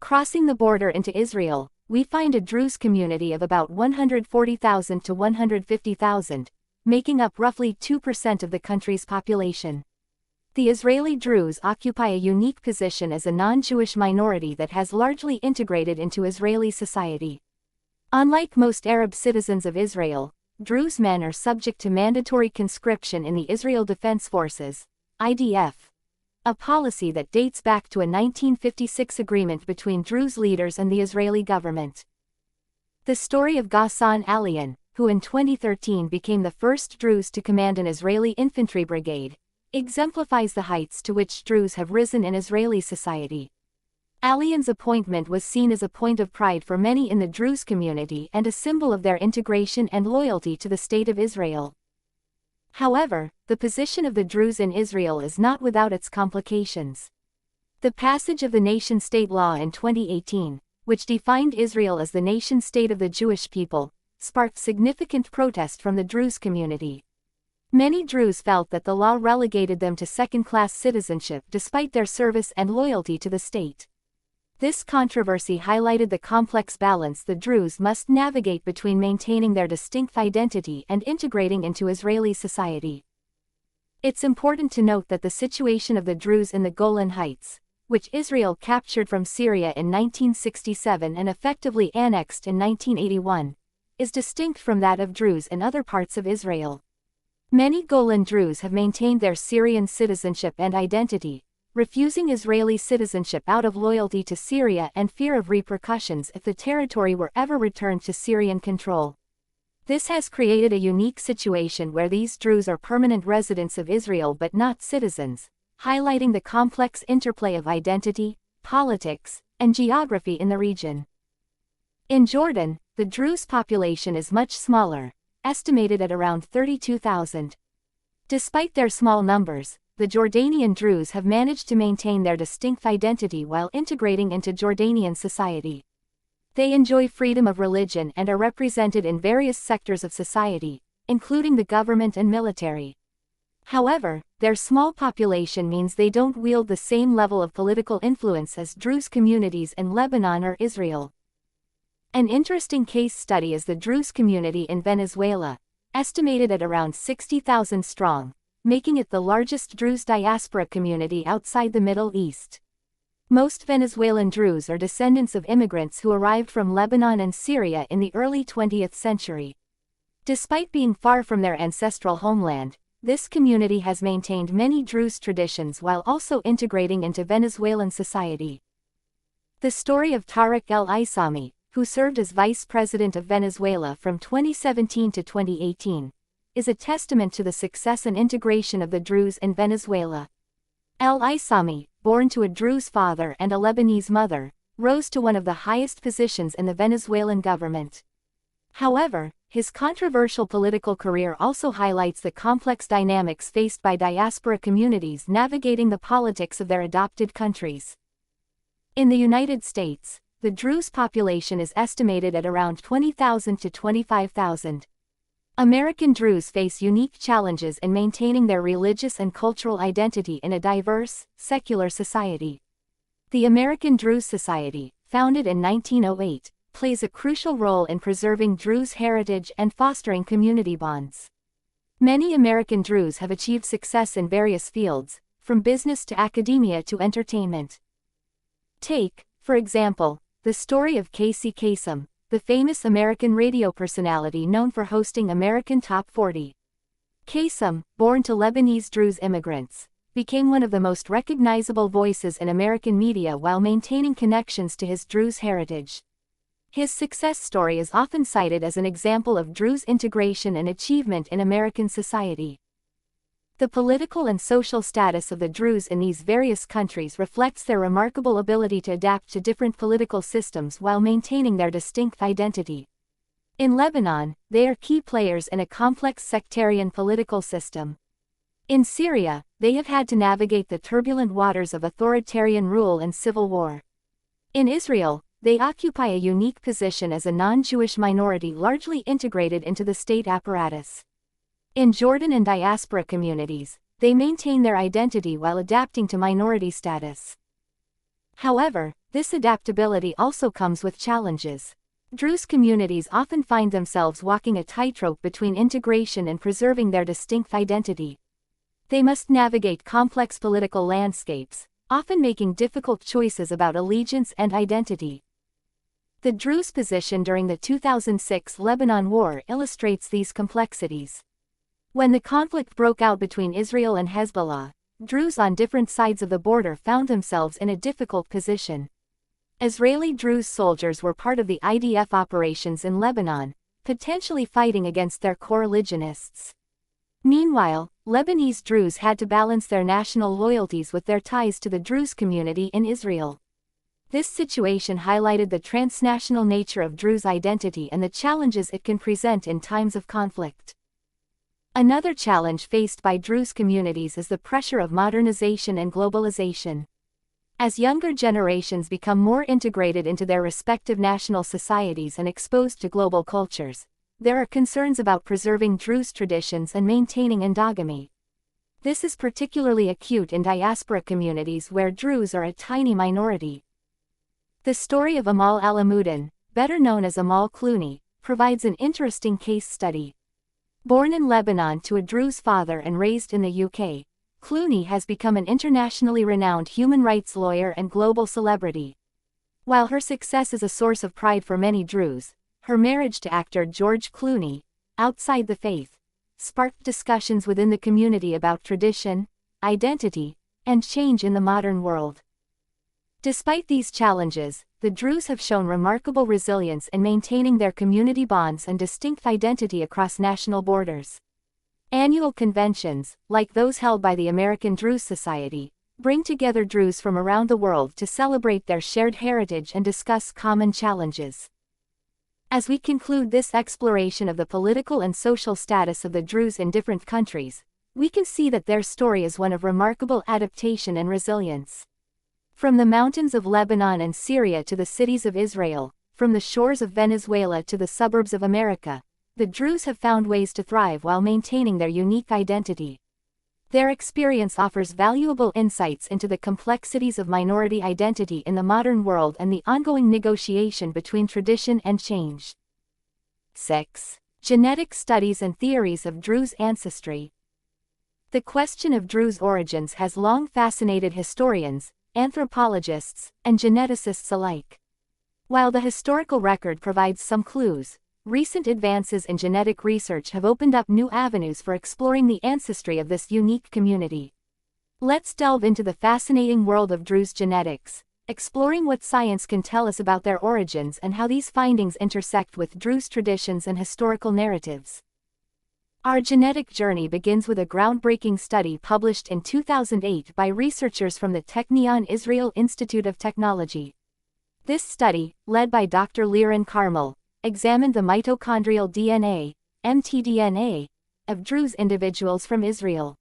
Crossing the border into Israel, we find a Druze community of about 140,000 to 150,000, making up roughly 2% of the country's population. The Israeli Druze occupy a unique position as a non-Jewish minority that has largely integrated into Israeli society. Unlike most Arab citizens of Israel, Druze men are subject to mandatory conscription in the Israel Defense Forces, IDF, a policy that dates back to a 1956 agreement between Druze leaders and the Israeli government. The story of Ghassan Alian, who in 2013 became the first Druze to command an Israeli infantry brigade, exemplifies the heights to which Druze have risen in Israeli society. Alian's appointment was seen as a point of pride for many in the Druze community and a symbol of their integration and loyalty to the State of Israel. However, the position of the Druze in Israel is not without its complications. The passage of the nation-state law in 2018, which defined Israel as the nation-state of the Jewish people, sparked significant protest from the Druze community. Many Druze felt that the law relegated them to second-class citizenship despite their service and loyalty to the state. This controversy highlighted the complex balance the Druze must navigate between maintaining their distinct identity and integrating into Israeli society. It's important to note that the situation of the Druze in the Golan Heights, which Israel captured from Syria in 1967 and effectively annexed in 1981, is distinct from that of Druze in other parts of Israel. Many Golan Druze have maintained their Syrian citizenship and identity, refusing Israeli citizenship out of loyalty to Syria and fear of repercussions if the territory were ever returned to Syrian control. This has created a unique situation where these Druze are permanent residents of Israel but not citizens, highlighting the complex interplay of identity, politics, and geography in the region. In Jordan, the Druze population is much smaller, estimated at around 32,000. Despite their small numbers, the Jordanian Druze have managed to maintain their distinct identity while integrating into Jordanian society. They enjoy freedom of religion and are represented in various sectors of society, including the government and military. However, their small population means they don't wield the same level of political influence as Druze communities in Lebanon or Israel. An interesting case study is the Druze community in Venezuela, estimated at around 60,000 strong, making it the largest Druze diaspora community outside the Middle East. Most Venezuelan Druze are descendants of immigrants who arrived from Lebanon and Syria in the early 20th century. Despite being far from their ancestral homeland, this community has maintained many Druze traditions while also integrating into Venezuelan society. The story of Tariq el-Isami, who served as vice president of Venezuela from 2017 to 2018, is a testament to the success and integration of the Druze in Venezuela. El-Isami, born to a Druze father and a Lebanese mother, rose to one of the highest positions in the Venezuelan government. However, his controversial political career also highlights the complex dynamics faced by diaspora communities navigating the politics of their adopted countries. In the United States, the Druze population is estimated at around 20,000 to 25,000. American Druze face unique challenges in maintaining their religious and cultural identity in a diverse, secular society. The American Druze Society, founded in 1908, plays a crucial role in preserving Druze heritage and fostering community bonds. Many American Druze have achieved success in various fields, from business to academia to entertainment. Take, for example, the story of Casey Kasem, the famous American radio personality known for hosting American Top 40. Kasem, born to Lebanese Druze immigrants, became one of the most recognizable voices in American media while maintaining connections to his Druze heritage. His success story is often cited as an example of Druze integration and achievement in American society. The political and social status of the Druze in these various countries reflects their remarkable ability to adapt to different political systems while maintaining their distinct identity. In Lebanon, they are key players in a complex sectarian political system. In Syria, they have had to navigate the turbulent waters of authoritarian rule and civil war. In Israel, they occupy a unique position as a non-Jewish minority largely integrated into the state apparatus. In Jordan and diaspora communities, they maintain their identity while adapting to minority status. However, this adaptability also comes with challenges. Druze communities often find themselves walking a tightrope between integration and preserving their distinct identity. They must navigate complex political landscapes, often making difficult choices about allegiance and identity. The Druze position during the 2006 Lebanon War illustrates these complexities. When the conflict broke out between Israel and Hezbollah, Druze on different sides of the border found themselves in a difficult position. Israeli Druze soldiers were part of the IDF operations in Lebanon, potentially fighting against their co-religionists. Meanwhile, Lebanese Druze had to balance their national loyalties with their ties to the Druze community in Israel. This situation highlighted the transnational nature of Druze identity and the challenges it can present in times of conflict. Another challenge faced by Druze communities is the pressure of modernization and globalization. As younger generations become more integrated into their respective national societies and exposed to global cultures, there are concerns about preserving Druze traditions and maintaining endogamy. This is particularly acute in diaspora communities where Druze are a tiny minority. The story of Amal Alamuddin, better known as Amal Clooney, provides an interesting case study. Born in Lebanon to a Druze father and raised in the UK, Clooney has become an internationally renowned human rights lawyer and global celebrity. While her success is a source of pride for many Druze, her marriage to actor George Clooney, outside the faith, sparked discussions within the community about tradition, identity, and change in the modern world. Despite these challenges, the Druze have shown remarkable resilience in maintaining their community bonds and distinct identity across national borders. Annual conventions, like those held by the American Druze Society, bring together Druze from around the world to celebrate their shared heritage and discuss common challenges. As we conclude this exploration of the political and social status of the Druze in different countries, we can see that their story is one of remarkable adaptation and resilience. From the mountains of Lebanon and Syria to the cities of Israel, from the shores of Venezuela to the suburbs of America, the Druze have found ways to thrive while maintaining their unique identity. Their experience offers valuable insights into the complexities of minority identity in the modern world and the ongoing negotiation between tradition and change. 6. Genetic studies and theories of Druze ancestry. The question of Druze origins has long fascinated historians, anthropologists, and geneticists alike. While the historical record provides some clues, recent advances in genetic research have opened up new avenues for exploring the ancestry of this unique community. Let's delve into the fascinating world of Druze genetics, exploring what science can tell us about their origins and how these findings intersect with Druze traditions and historical narratives. Our genetic journey begins with a groundbreaking study published in 2008 by researchers from the Technion Israel Institute of Technology. This study, led by Dr. Liran Carmel, examined the mitochondrial DNA, mtDNA, of Druze individuals from Israel.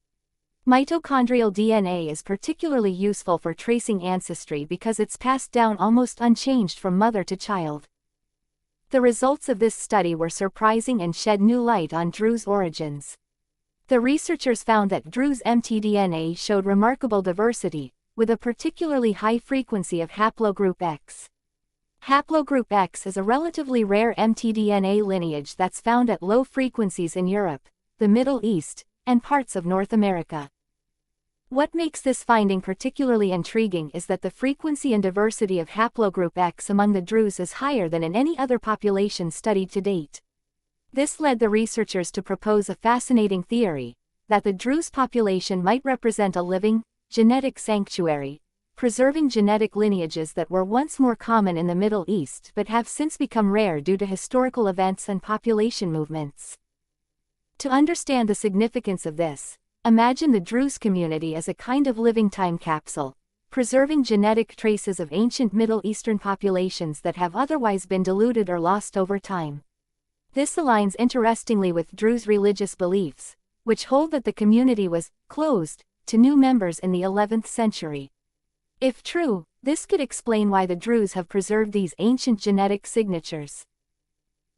Mitochondrial DNA is particularly useful for tracing ancestry because it's passed down almost unchanged from mother to child. The results of this study were surprising and shed new light on Druze origins. The researchers found that Druze mtDNA showed remarkable diversity, with a particularly high frequency of haplogroup X. Haplogroup X is a relatively rare mtDNA lineage that's found at low frequencies in Europe, the Middle East, and parts of North America. What makes this finding particularly intriguing is that the frequency and diversity of haplogroup X among the Druze is higher than in any other population studied to date. This led the researchers to propose a fascinating theory, that the Druze population might represent a living, genetic sanctuary, preserving genetic lineages that were once more common in the Middle East but have since become rare due to historical events and population movements. To understand the significance of this, imagine the Druze community as a kind of living time capsule, preserving genetic traces of ancient Middle Eastern populations that have otherwise been diluted or lost over time. This aligns interestingly with Druze religious beliefs, which hold that the community was closed to new members in the 11th century. If true, this could explain why the Druze have preserved these ancient genetic signatures.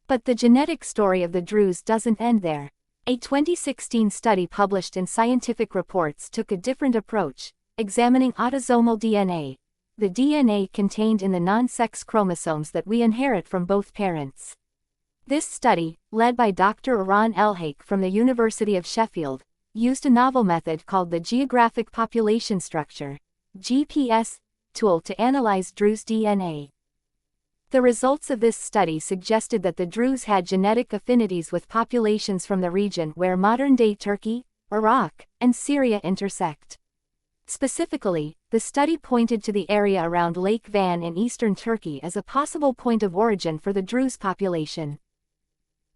But the genetic story of the Druze doesn't end there. A 2016 study published in Scientific Reports took a different approach, examining autosomal DNA, the DNA contained in the non-sex chromosomes that we inherit from both parents. This study, led by Dr. Eran Elhaik from the University of Sheffield, used a novel method called the Geographic Population Structure (GPS) tool to analyze Druze DNA. The results of this study suggested that the Druze had genetic affinities with populations from the region where modern-day Turkey, Iraq, and Syria intersect. Specifically, the study pointed to the area around Lake Van in eastern Turkey as a possible point of origin for the Druze population.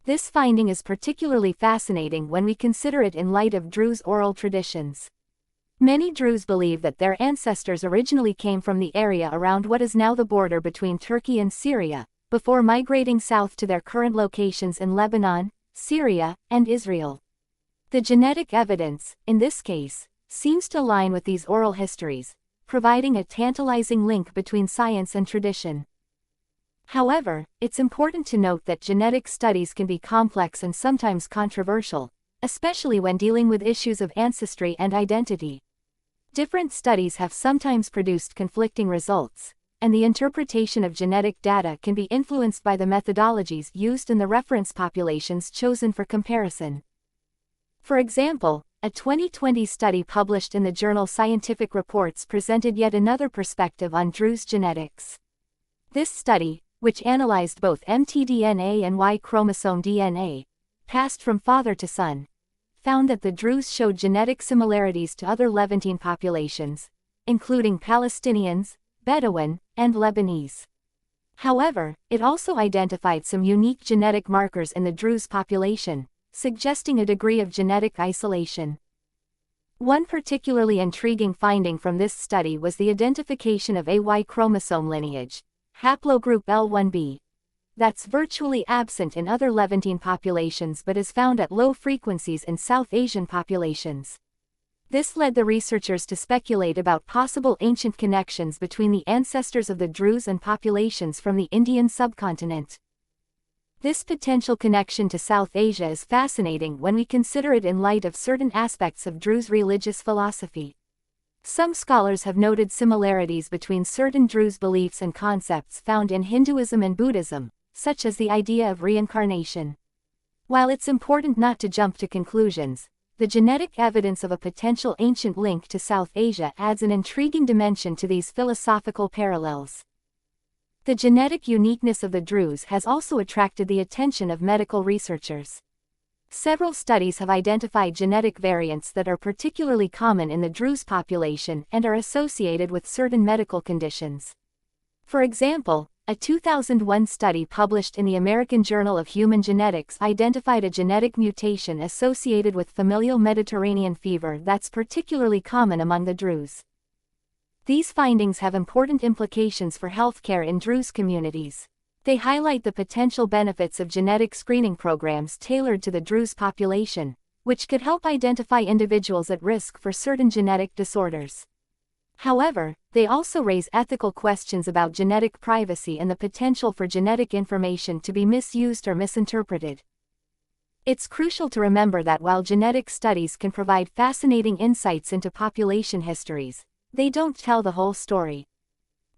This finding is particularly fascinating when we consider it in light of Druze oral traditions. Many Druze believe that their ancestors originally came from the area around what is now the border between Turkey and Syria, before migrating south to their current locations in Lebanon, Syria, and Israel. The genetic evidence, in this case, seems to align with these oral histories, providing a tantalizing link between science and tradition. However, it's important to note that genetic studies can be complex and sometimes controversial, especially when dealing with issues of ancestry and identity. Different studies have sometimes produced conflicting results, and the interpretation of genetic data can be influenced by the methodologies used and the reference populations chosen for comparison. For example, a 2020 study published in the journal Scientific Reports presented yet another perspective on Druze genetics. This study, which analyzed both mtDNA and Y chromosome DNA, passed from father to son, found that the Druze showed genetic similarities to other Levantine populations, including Palestinians, Bedouin, and Lebanese. However, it also identified some unique genetic markers in the Druze population, suggesting a degree of genetic isolation. One particularly intriguing finding from this study was the identification of a Y chromosome lineage, haplogroup L1b, that's virtually absent in other Levantine populations but is found at low frequencies in South Asian populations. This led the researchers to speculate about possible ancient connections between the ancestors of the Druze and populations from the Indian subcontinent. This potential connection to South Asia is fascinating when we consider it in light of certain aspects of Druze religious philosophy. Some scholars have noted similarities between certain Druze beliefs and concepts found in Hinduism and Buddhism, such as the idea of reincarnation. While it's important not to jump to conclusions, the genetic evidence of a potential ancient link to South Asia adds an intriguing dimension to these philosophical parallels. The genetic uniqueness of the Druze has also attracted the attention of medical researchers. Several studies have identified genetic variants that are particularly common in the Druze population and are associated with certain medical conditions. For example, a 2001 study published in the American Journal of Human Genetics identified a genetic mutation associated with familial Mediterranean fever that's particularly common among the Druze. These findings have important implications for healthcare in Druze communities. They highlight the potential benefits of genetic screening programs tailored to the Druze population, which could help identify individuals at risk for certain genetic disorders. However, they also raise ethical questions about genetic privacy and the potential for genetic information to be misused or misinterpreted. It's crucial to remember that while genetic studies can provide fascinating insights into population histories, they don't tell the whole story.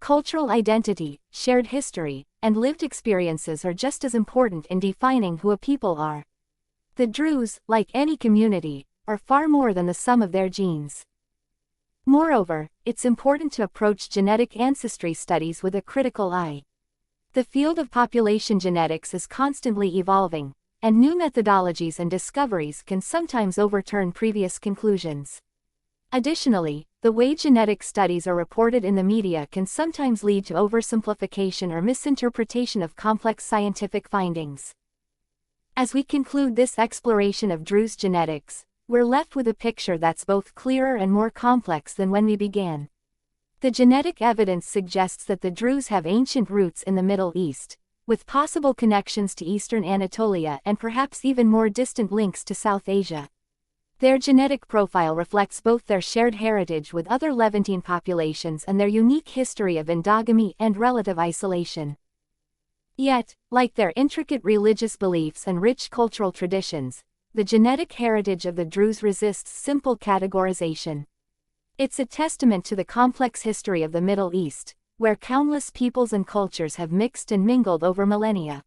Cultural identity, shared history, and lived experiences are just as important in defining who a people are. The Druze, like any community, are far more than the sum of their genes. Moreover, it's important to approach genetic ancestry studies with a critical eye. The field of population genetics is constantly evolving, and new methodologies and discoveries can sometimes overturn previous conclusions. Additionally, the way genetic studies are reported in the media can sometimes lead to oversimplification or misinterpretation of complex scientific findings. As we conclude this exploration of Druze genetics, we're left with a picture that's both clearer and more complex than when we began. The genetic evidence suggests that the Druze have ancient roots in the Middle East, with possible connections to eastern Anatolia and perhaps even more distant links to South Asia. Their genetic profile reflects both their shared heritage with other Levantine populations and their unique history of endogamy and relative isolation. Yet, like their intricate religious beliefs and rich cultural traditions, the genetic heritage of the Druze resists simple categorization. It's a testament to the complex history of the Middle East, where countless peoples and cultures have mixed and mingled over millennia.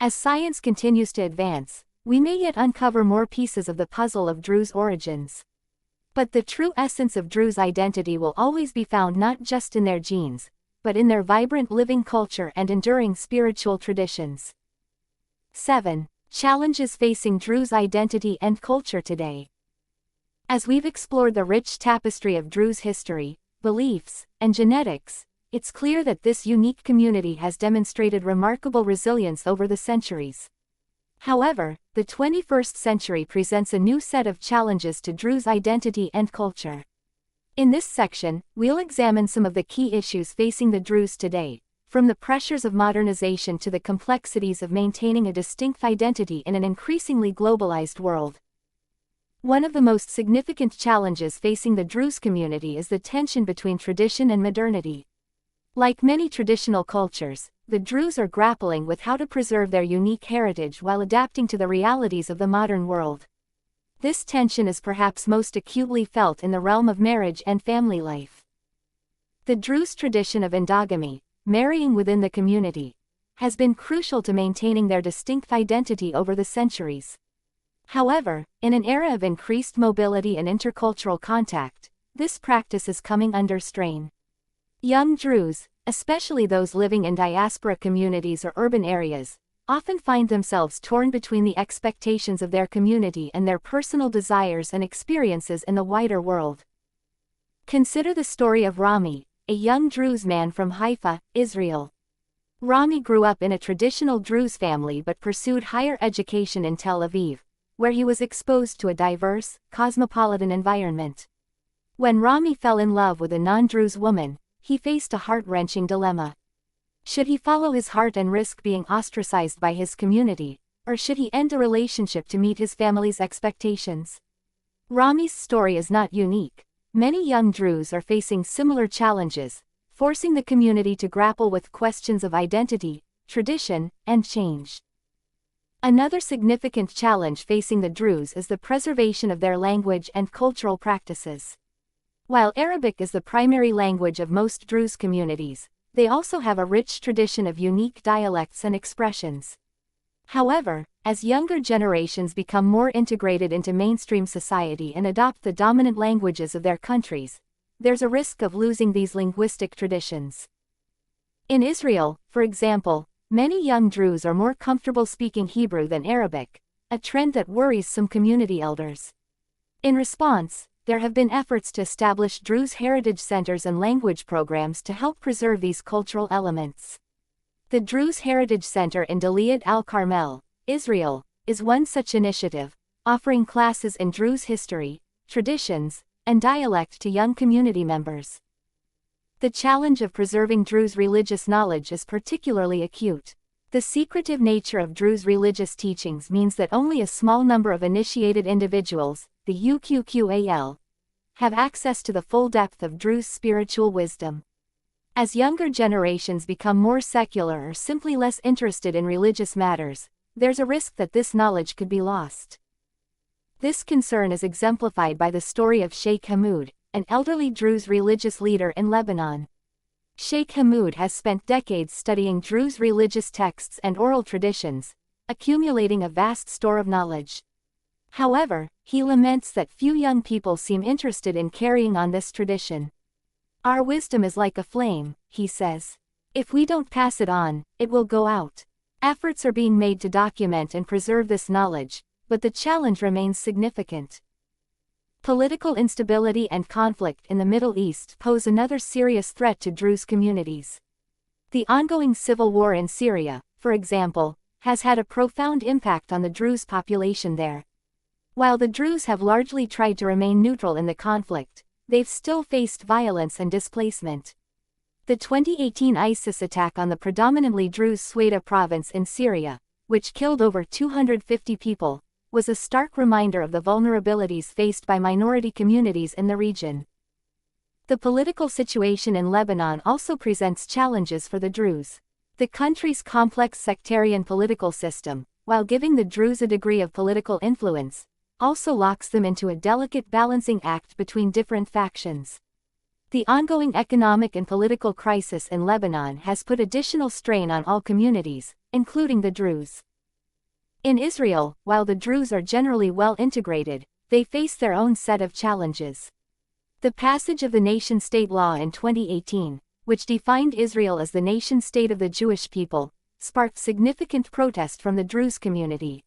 As science continues to advance, we may yet uncover more pieces of the puzzle of Druze origins. But the true essence of Druze identity will always be found not just in their genes, but in their vibrant living culture and enduring spiritual traditions. 7. Challenges facing Druze identity and culture today. As we've explored the rich tapestry of Druze history, beliefs, and genetics, it's clear that this unique community has demonstrated remarkable resilience over the centuries. However, the 21st century presents a new set of challenges to Druze identity and culture. In this section, we'll examine some of the key issues facing the Druze today, from the pressures of modernization to the complexities of maintaining a distinct identity in an increasingly globalized world. One of the most significant challenges facing the Druze community is the tension between tradition and modernity. Like many traditional cultures, the Druze are grappling with how to preserve their unique heritage while adapting to the realities of the modern world. This tension is perhaps most acutely felt in the realm of marriage and family life. The Druze tradition of endogamy, marrying within the community, has been crucial to maintaining their distinct identity over the centuries. However, in an era of increased mobility and intercultural contact, this practice is coming under strain. Young Druze, especially those living in diaspora communities or urban areas, often find themselves torn between the expectations of their community and their personal desires and experiences in the wider world. Consider the story of Rami, a young Druze man from Haifa, Israel. Rami grew up in a traditional Druze family but pursued higher education in Tel Aviv, where he was exposed to a diverse, cosmopolitan environment. When Rami fell in love with a non-Druze woman, he faced a heart-wrenching dilemma. Should he follow his heart and risk being ostracized by his community, or should he end a relationship to meet his family's expectations? Rami's story is not unique. Many young Druze are facing similar challenges, forcing the community to grapple with questions of identity, tradition, and change. Another significant challenge facing the Druze is the preservation of their language and cultural practices. While Arabic is the primary language of most Druze communities, they also have a rich tradition of unique dialects and expressions. However, as younger generations become more integrated into mainstream society and adopt the dominant languages of their countries, there's a risk of losing these linguistic traditions. In Israel, for example, many young Druze are more comfortable speaking Hebrew than Arabic, a trend that worries some community elders. In response, there have been efforts to establish Druze heritage centers and language programs to help preserve these cultural elements. The Druze Heritage Center in Daliat al-Carmel, Israel, is one such initiative, offering classes in Druze history, traditions, and dialect to young community members. The challenge of preserving Druze religious knowledge is particularly acute. The secretive nature of Druze religious teachings means that only a small number of initiated individuals, the UQQAL, have access to the full depth of Druze spiritual wisdom. As younger generations become more secular or simply less interested in religious matters, there's a risk that this knowledge could be lost. This concern is exemplified by the story of Sheikh Hamoud, an elderly Druze religious leader in Lebanon. Sheikh Hamoud has spent decades studying Druze religious texts and oral traditions, accumulating a vast store of knowledge. However, he laments that few young people seem interested in carrying on this tradition. Our wisdom is like a flame, he says. If we don't pass it on, it will go out. Efforts are being made to document and preserve this knowledge, but the challenge remains significant. Political instability and conflict in the Middle East pose another serious threat to Druze communities. The ongoing civil war in Syria, for example, has had a profound impact on the Druze population there. While the Druze have largely tried to remain neutral in the conflict, they've still faced violence and displacement. The 2018 ISIS attack on the predominantly Druze Sweda province in Syria, which killed over 250 people, was a stark reminder of the vulnerabilities faced by minority communities in the region. The political situation in Lebanon also presents challenges for the Druze. The country's complex sectarian political system, while giving the Druze a degree of political influence, also locks them into a delicate balancing act between different factions. The ongoing economic and political crisis in Lebanon has put additional strain on all communities, including the Druze. In Israel, while the Druze are generally well integrated, they face their own set of challenges. The passage of the nation-state law in 2018, which defined Israel as the nation-state of the Jewish people, sparked significant protest from the Druze community.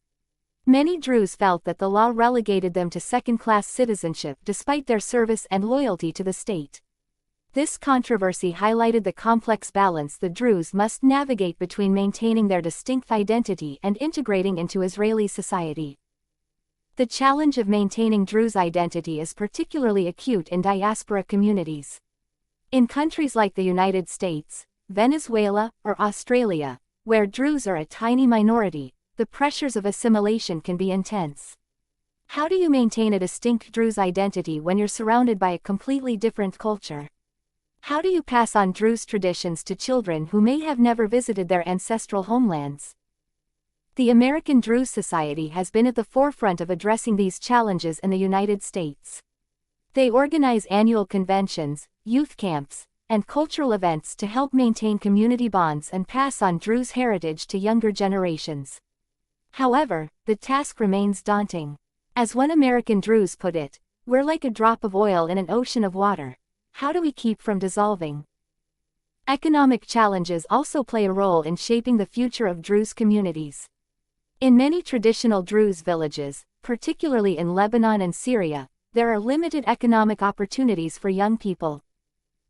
Many Druze felt that the law relegated them to second-class citizenship despite their service and loyalty to the state. This controversy highlighted the complex balance the Druze must navigate between maintaining their distinct identity and integrating into Israeli society. The challenge of maintaining Druze identity is particularly acute in diaspora communities. In countries like the United States, Venezuela, or Australia, where Druze are a tiny minority, the pressures of assimilation can be intense. How do you maintain a distinct Druze identity when you're surrounded by a completely different culture? How do you pass on Druze traditions to children who may have never visited their ancestral homelands? The American Druze Society has been at the forefront of addressing these challenges in the United States. They organize annual conventions, youth camps, and cultural events to help maintain community bonds and pass on Druze heritage to younger generations. However, the task remains daunting. As one American Druze put it, "We're like a drop of oil in an ocean of water. How do we keep from dissolving?" Economic challenges also play a role in shaping the future of Druze communities. In many traditional Druze villages, particularly in Lebanon and Syria, there are limited economic opportunities for young people.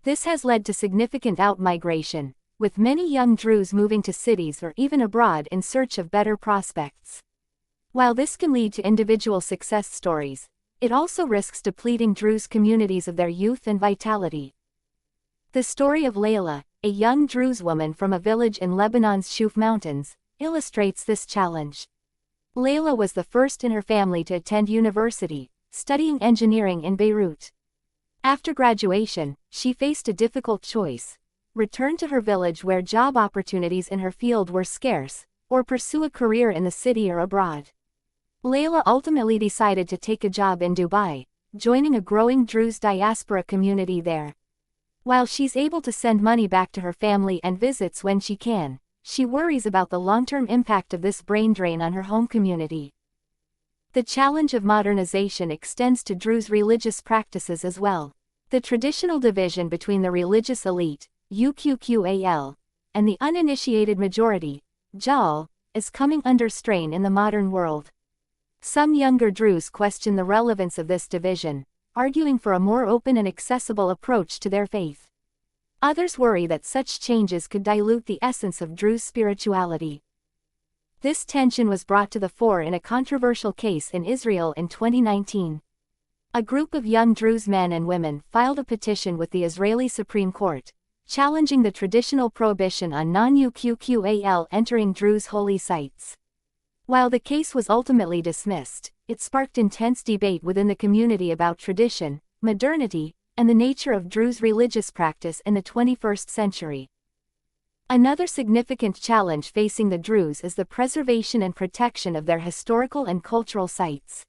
This has led to significant outmigration, with many young Druze moving to cities or even abroad in search of better prospects. While this can lead to individual success stories, it also risks depleting Druze communities of their youth and vitality. The story of Layla, a young Druze woman from a village in Lebanon's Shuf Mountains, illustrates this challenge. Layla was the first in her family to attend university, studying engineering in Beirut. After graduation, she faced a difficult choice: return to her village where job opportunities in her field were scarce, or pursue a career in the city or abroad. Layla ultimately decided to take a job in Dubai, joining a growing Druze diaspora community there. While she's able to send money back to her family and visits when she can, she worries about the long-term impact of this brain drain on her home community. The challenge of modernization extends to Druze religious practices as well. The traditional division between the religious elite, UQQAL, and the uninitiated majority, JAL, is coming under strain in the modern world. Some younger Druze question the relevance of this division, arguing for a more open and accessible approach to their faith. Others worry that such changes could dilute the essence of Druze spirituality. This tension was brought to the fore in a controversial case in Israel in 2019. A group of young Druze men and women filed a petition with the Israeli Supreme Court, challenging the traditional prohibition on non-UQQAL entering Druze holy sites. While the case was ultimately dismissed, it sparked intense debate within the community about tradition, modernity, and the nature of Druze religious practice in the 21st century. Another significant challenge facing the Druze is the preservation and protection of their historical and cultural sites.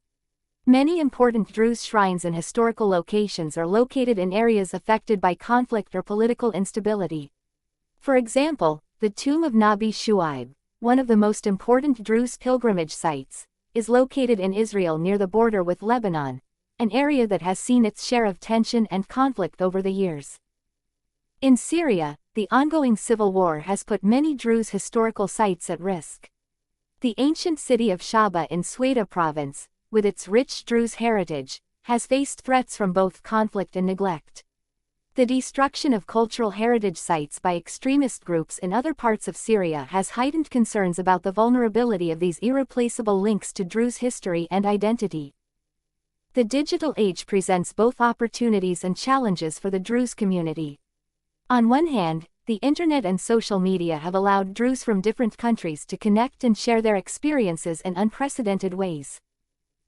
Many important Druze shrines and historical locations are located in areas affected by conflict or political instability. For example, the tomb of Nabi Shu'aib, one of the most important Druze pilgrimage sites, is located in Israel near the border with Lebanon, an area that has seen its share of tension and conflict over the years. In Syria, the ongoing civil war has put many Druze historical sites at risk. The ancient city of Shaba in Sweda province, with its rich Druze heritage, has faced threats from both conflict and neglect. The destruction of cultural heritage sites by extremist groups in other parts of Syria has heightened concerns about the vulnerability of these irreplaceable links to Druze history and identity. The digital age presents both opportunities and challenges for the Druze community. On one hand, the internet and social media have allowed Druze from different countries to connect and share their experiences in unprecedented ways.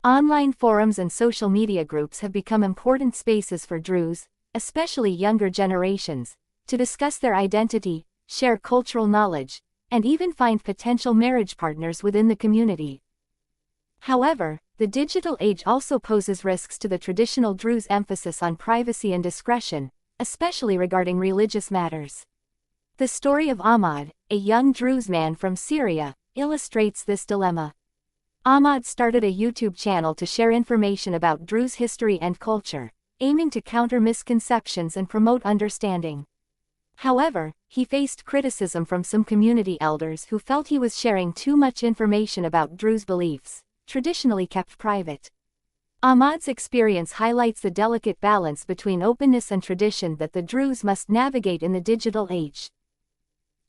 Online forums and social media groups have become important spaces for Druze, especially younger generations, to discuss their identity, share cultural knowledge, and even find potential marriage partners within the community. However, the digital age also poses risks to the traditional Druze emphasis on privacy and discretion, especially regarding religious matters. The story of Ahmad, a young Druze man from Syria, illustrates this dilemma. Ahmad started a YouTube channel to share information about Druze history and culture, aiming to counter misconceptions and promote understanding. However, he faced criticism from some community elders who felt he was sharing too much information about Druze beliefs, traditionally kept private. Ahmad's experience highlights the delicate balance between openness and tradition that the Druze must navigate in the digital age.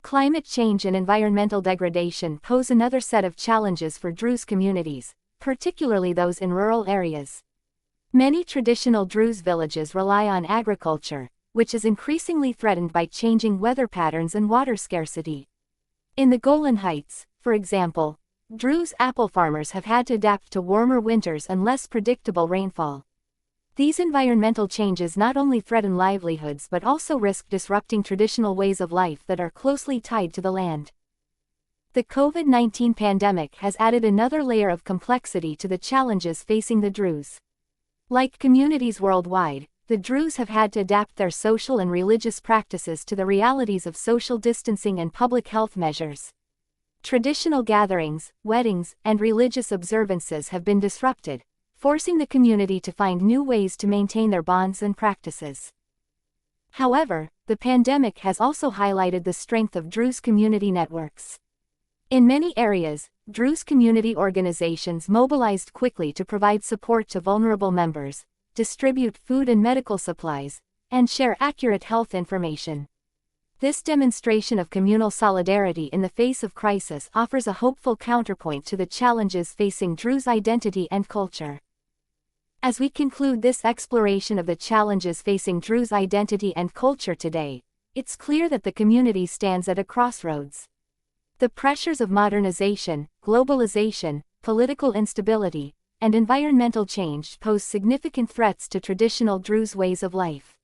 Climate change and environmental degradation pose another set of challenges for Druze communities, particularly those in rural areas. Many traditional Druze villages rely on agriculture, which is increasingly threatened by changing weather patterns and water scarcity. In the Golan Heights, for example, Druze apple farmers have had to adapt to warmer winters and less predictable rainfall. These environmental changes not only threaten livelihoods but also risk disrupting traditional ways of life that are closely tied to the land. The COVID-19 pandemic has added another layer of complexity to the challenges facing the Druze. Like communities worldwide, the Druze have had to adapt their social and religious practices to the realities of social distancing and public health measures. Traditional gatherings, weddings, and religious observances have been disrupted, forcing the community to find new ways to maintain their bonds and practices. However, the pandemic has also highlighted the strength of Druze community networks. In many areas, Druze community organizations mobilized quickly to provide support to vulnerable members, distribute food and medical supplies, and share accurate health information. This demonstration of communal solidarity in the face of crisis offers a hopeful counterpoint to the challenges facing Druze identity and culture. As we conclude this exploration of the challenges facing Druze identity and culture today, it's clear that the community stands at a crossroads. The pressures of modernization, globalization, political instability, and environmental change pose significant threats to traditional Druze ways of life.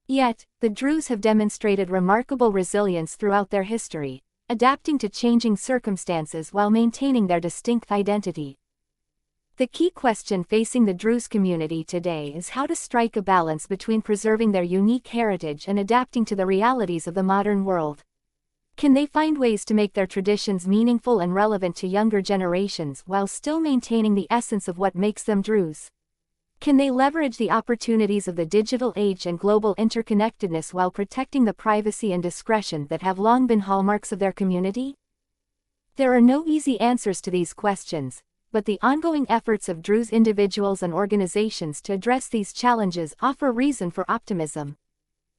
Yet, the Druze have demonstrated remarkable resilience throughout their history, adapting to changing circumstances while maintaining their distinct identity. The key question facing the Druze community today is how to strike a balance between preserving their unique heritage and adapting to the realities of the modern world. Can they find ways to make their traditions meaningful and relevant to younger generations while still maintaining the essence of what makes them Druze? Can they leverage the opportunities of the digital age and global interconnectedness while protecting the privacy and discretion that have long been hallmarks of their community? There are no easy answers to these questions, but the ongoing efforts of Druze individuals and organizations to address these challenges offer reason for optimism.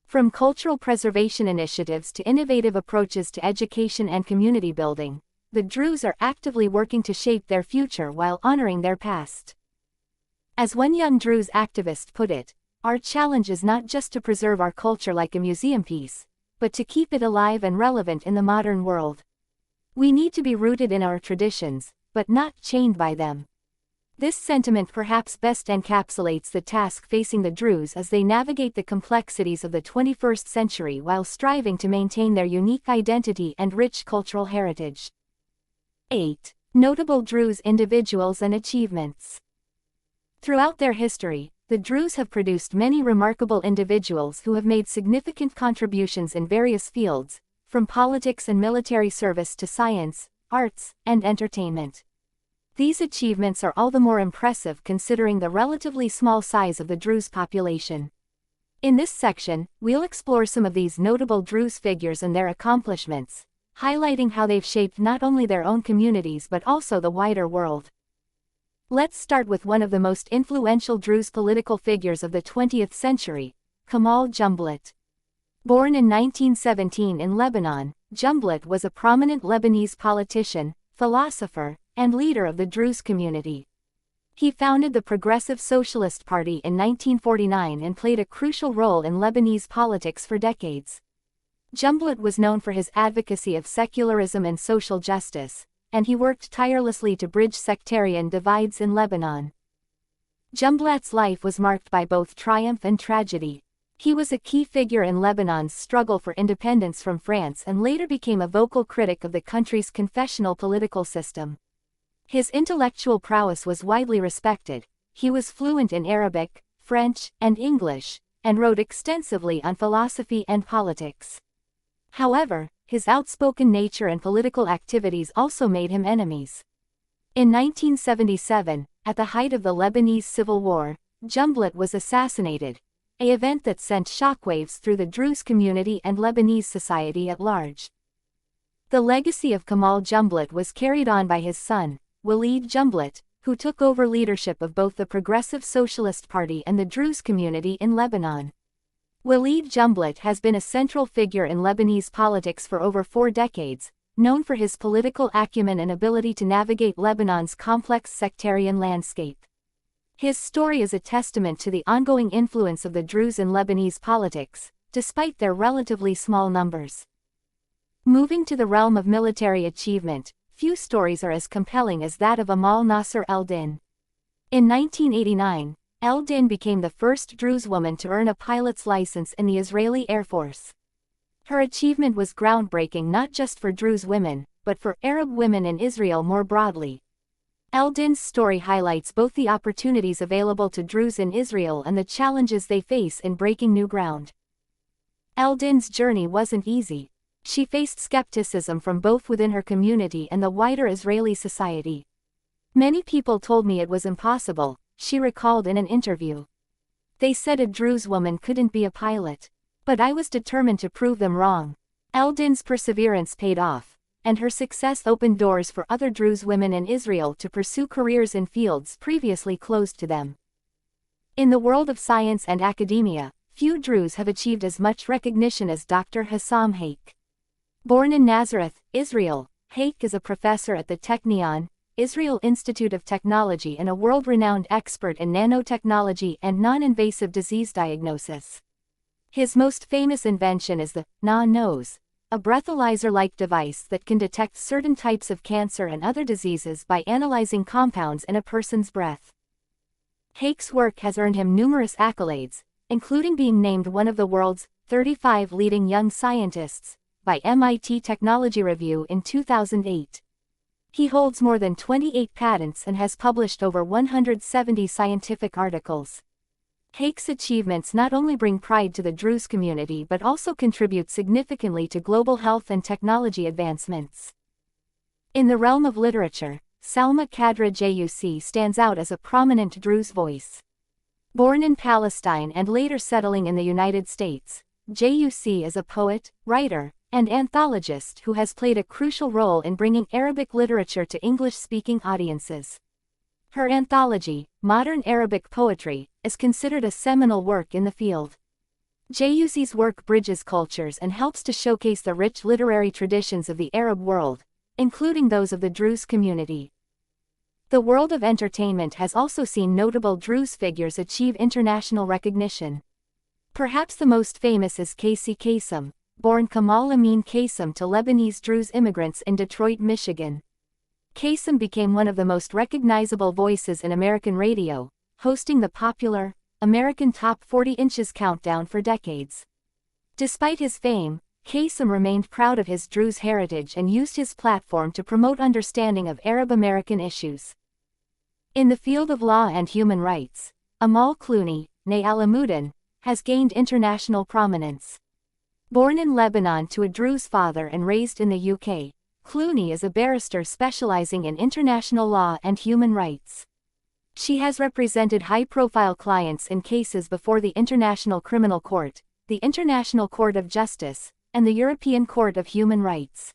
From cultural preservation initiatives to innovative approaches to education and community building, the Druze are actively working to shape their future while honoring their past. As one young Druze activist put it, "Our challenge is not just to preserve our culture like a museum piece, but to keep it alive and relevant in the modern world. We need to be rooted in our traditions, but not chained by them." This sentiment perhaps best encapsulates the task facing the Druze as they navigate the complexities of the 21st century while striving to maintain their unique identity and rich cultural heritage. 8. Notable Druze individuals and achievements. Throughout their history, the Druze have produced many remarkable individuals who have made significant contributions in various fields, from politics and military service to science, arts, and entertainment. These achievements are all the more impressive considering the relatively small size of the Druze population. In this section, we'll explore some of these notable Druze figures and their accomplishments, highlighting how they've shaped not only their own communities but also the wider world. Let's start with one of the most influential Druze political figures of the 20th century, Kamal Jumblat. Born in 1917 in Lebanon, Jumblat was a prominent Lebanese politician, philosopher, and leader of the Druze community. He founded the Progressive Socialist Party in 1949 and played a crucial role in Lebanese politics for decades. Jumblat was known for his advocacy of secularism and social justice, and he worked tirelessly to bridge sectarian divides in Lebanon. Jumblat's life was marked by both triumph and tragedy. He was a key figure in Lebanon's struggle for independence from France and later became a vocal critic of the country's confessional political system. His intellectual prowess was widely respected. He was fluent in Arabic, French, and English, and wrote extensively on philosophy and politics. However, his outspoken nature and political activities also made him enemies. In 1977, at the height of the Lebanese Civil War, Jumblat was assassinated, an event that sent shockwaves through the Druze community and Lebanese society at large. The legacy of Kamal Jumblat was carried on by his son, Walid Jumblat, who took over leadership of both the Progressive Socialist Party and the Druze community in Lebanon. Walid Jumblat has been a central figure in Lebanese politics for over 4 decades, known for his political acumen and ability to navigate Lebanon's complex sectarian landscape. His story is a testament to the ongoing influence of the Druze in Lebanese politics, despite their relatively small numbers. Moving to the realm of military achievement, few stories are as compelling as that of Amal Nasser el-Din. In 1989, el-Din became the first Druze woman to earn a pilot's license in the Israeli Air Force. Her achievement was groundbreaking not just for Druze women, but for Arab women in Israel more broadly. El-Din's story highlights both the opportunities available to Druze in Israel and the challenges they face in breaking new ground. El-Din's journey wasn't easy. She faced skepticism from both within her community and the wider Israeli society. "Many people told me it was impossible," she recalled in an interview. "They said a Druze woman couldn't be a pilot. But I was determined to prove them wrong." El-Din's perseverance paid off, and her success opened doors for other Druze women in Israel to pursue careers in fields previously closed to them. In the world of science and academia, few Druze have achieved as much recognition as Dr. Hassam Haik. Born in Nazareth, Israel, Haik is a professor at the Technion, Israel Institute of Technology and a world-renowned expert in nanotechnology and non-invasive disease diagnosis. His most famous invention is the Na-Nose, a breathalyzer-like device that can detect certain types of cancer and other diseases by analyzing compounds in a person's breath. Haik's work has earned him numerous accolades, including being named one of the world's 35 leading young scientists by MIT Technology Review in 2008. He holds more than 28 patents and has published over 170 scientific articles. Haik's achievements not only bring pride to the Druze community but also contribute significantly to global health and technology advancements. In the realm of literature, Salma Kadra Juc stands out as a prominent Druze voice. Born in Palestine and later settling in the United States, Juc is a poet, writer, and anthologist who has played a crucial role in bringing Arabic literature to English-speaking audiences. Her anthology, Modern Arabic Poetry, is considered a seminal work in the field. Jayuzi's work bridges cultures and helps to showcase the rich literary traditions of the Arab world, including those of the Druze community. The world of entertainment has also seen notable Druze figures achieve international recognition. Perhaps the most famous is Casey Kasem, born Kamal Amin Kasem to Lebanese Druze immigrants in Detroit, Michigan. Kasem became one of the most recognizable voices in American radio, hosting the popular American Top 40 Inches countdown for decades. Despite his fame, Kasem remained proud of his Druze heritage and used his platform to promote understanding of Arab American issues. In the field of law and human rights, Amal Clooney, née Alamuddin, has gained international prominence. Born in Lebanon to a Druze father and raised in the UK, Clooney is a barrister specializing in international law and human rights. She has represented high-profile clients in cases before the International Criminal Court, the International Court of Justice, and the European Court of Human Rights.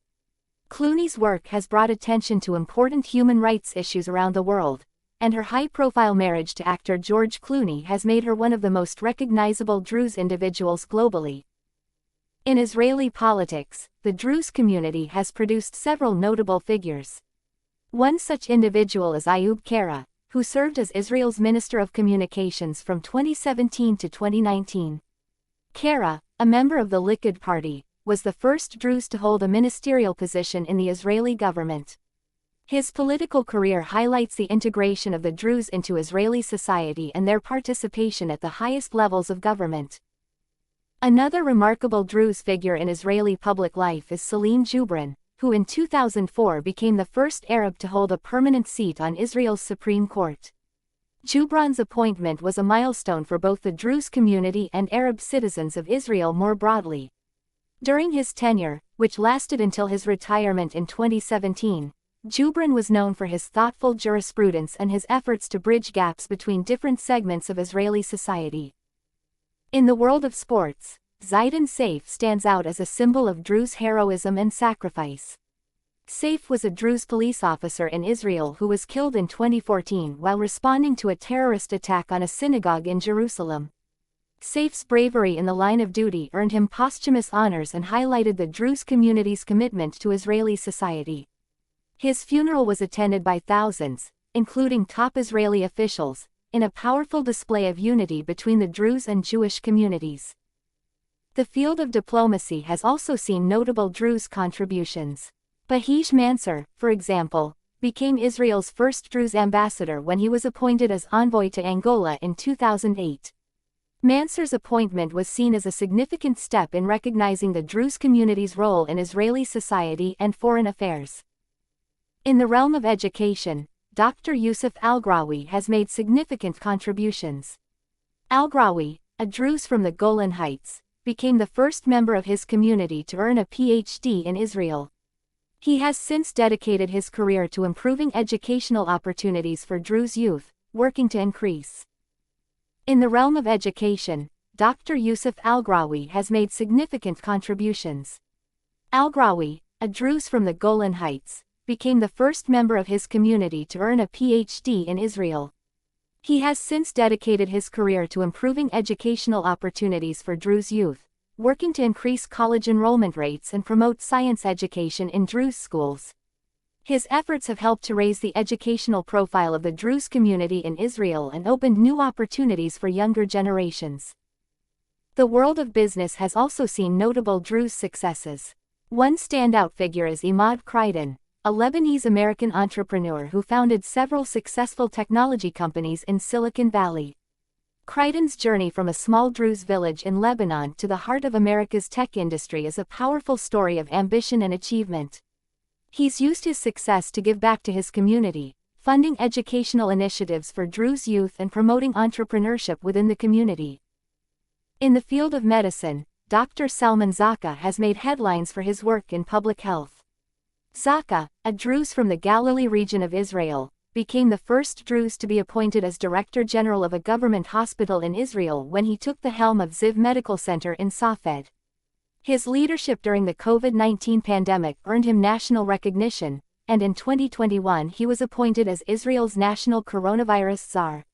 Clooney's work has brought attention to important human rights issues around the world, and her high-profile marriage to actor George Clooney has made her one of the most recognizable Druze individuals globally. In Israeli politics, the Druze community has produced several notable figures. One such individual is Ayub Kara, who served as Israel's Minister of Communications from 2017 to 2019. Kara, a member of the Likud party, was the first Druze to hold a ministerial position in the Israeli government. His political career highlights the integration of the Druze into Israeli society and their participation at the highest levels of government. Another remarkable Druze figure in Israeli public life is Salim Jubrin, who in 2004 became the first Arab to hold a permanent seat on Israel's Supreme Court. Jubrin's appointment was a milestone for both the Druze community and Arab citizens of Israel more broadly. During his tenure, which lasted until his retirement in 2017, Jubrin was known for his thoughtful jurisprudence and his efforts to bridge gaps between different segments of Israeli society. In the world of sports, Zidane Saif stands out as a symbol of Druze heroism and sacrifice. Saif was a Druze police officer in Israel who was killed in 2014 while responding to a terrorist attack on a synagogue in Jerusalem. Saif's bravery in the line of duty earned him posthumous honors and highlighted the Druze community's commitment to Israeli society. His funeral was attended by thousands, including top Israeli officials, in a powerful display of unity between the Druze and Jewish communities. The field of diplomacy has also seen notable Druze contributions. Bahij Mansour, for example, became Israel's first Druze ambassador when he was appointed as envoy to Angola in 2008. Mansour's appointment was seen as a significant step in recognizing the Druze community's role in Israeli society and foreign affairs. In the realm of education, Dr. Yusuf Algrawi has made significant contributions. Algrawi, a Druze from the Golan Heights, became the first member of his community to earn a PhD in Israel. He has since dedicated his career to improving educational opportunities for Druze youth, working to increase. In the realm of education, Dr. Yusuf Algrawi has made significant contributions. Algrawi, a Druze from the Golan Heights, became the first member of his community to earn a PhD in Israel. He has since dedicated his career to improving educational opportunities for Druze youth, working to increase college enrollment rates and promote science education in Druze schools. His efforts have helped to raise the educational profile of the Druze community in Israel and opened new opportunities for younger generations. The world of business has also seen notable Druze successes. One standout figure is Imad Kreidon, a Lebanese-American entrepreneur who founded several successful technology companies in Silicon Valley. Kreidon's journey from a small Druze village in Lebanon to the heart of America's tech industry is a powerful story of ambition and achievement. He's used his success to give back to his community, funding educational initiatives for Druze youth and promoting entrepreneurship within the community. In the field of medicine, Dr. Salman Zaka has made headlines for his work in public health. Zaka, a Druze from the Galilee region of Israel, became the first Druze to be appointed as Director General of a government hospital in Israel when he took the helm of Ziv Medical Center in Safed. His leadership during the COVID-19 pandemic earned him national recognition, and in 2021 he was appointed as Israel's national coronavirus czar.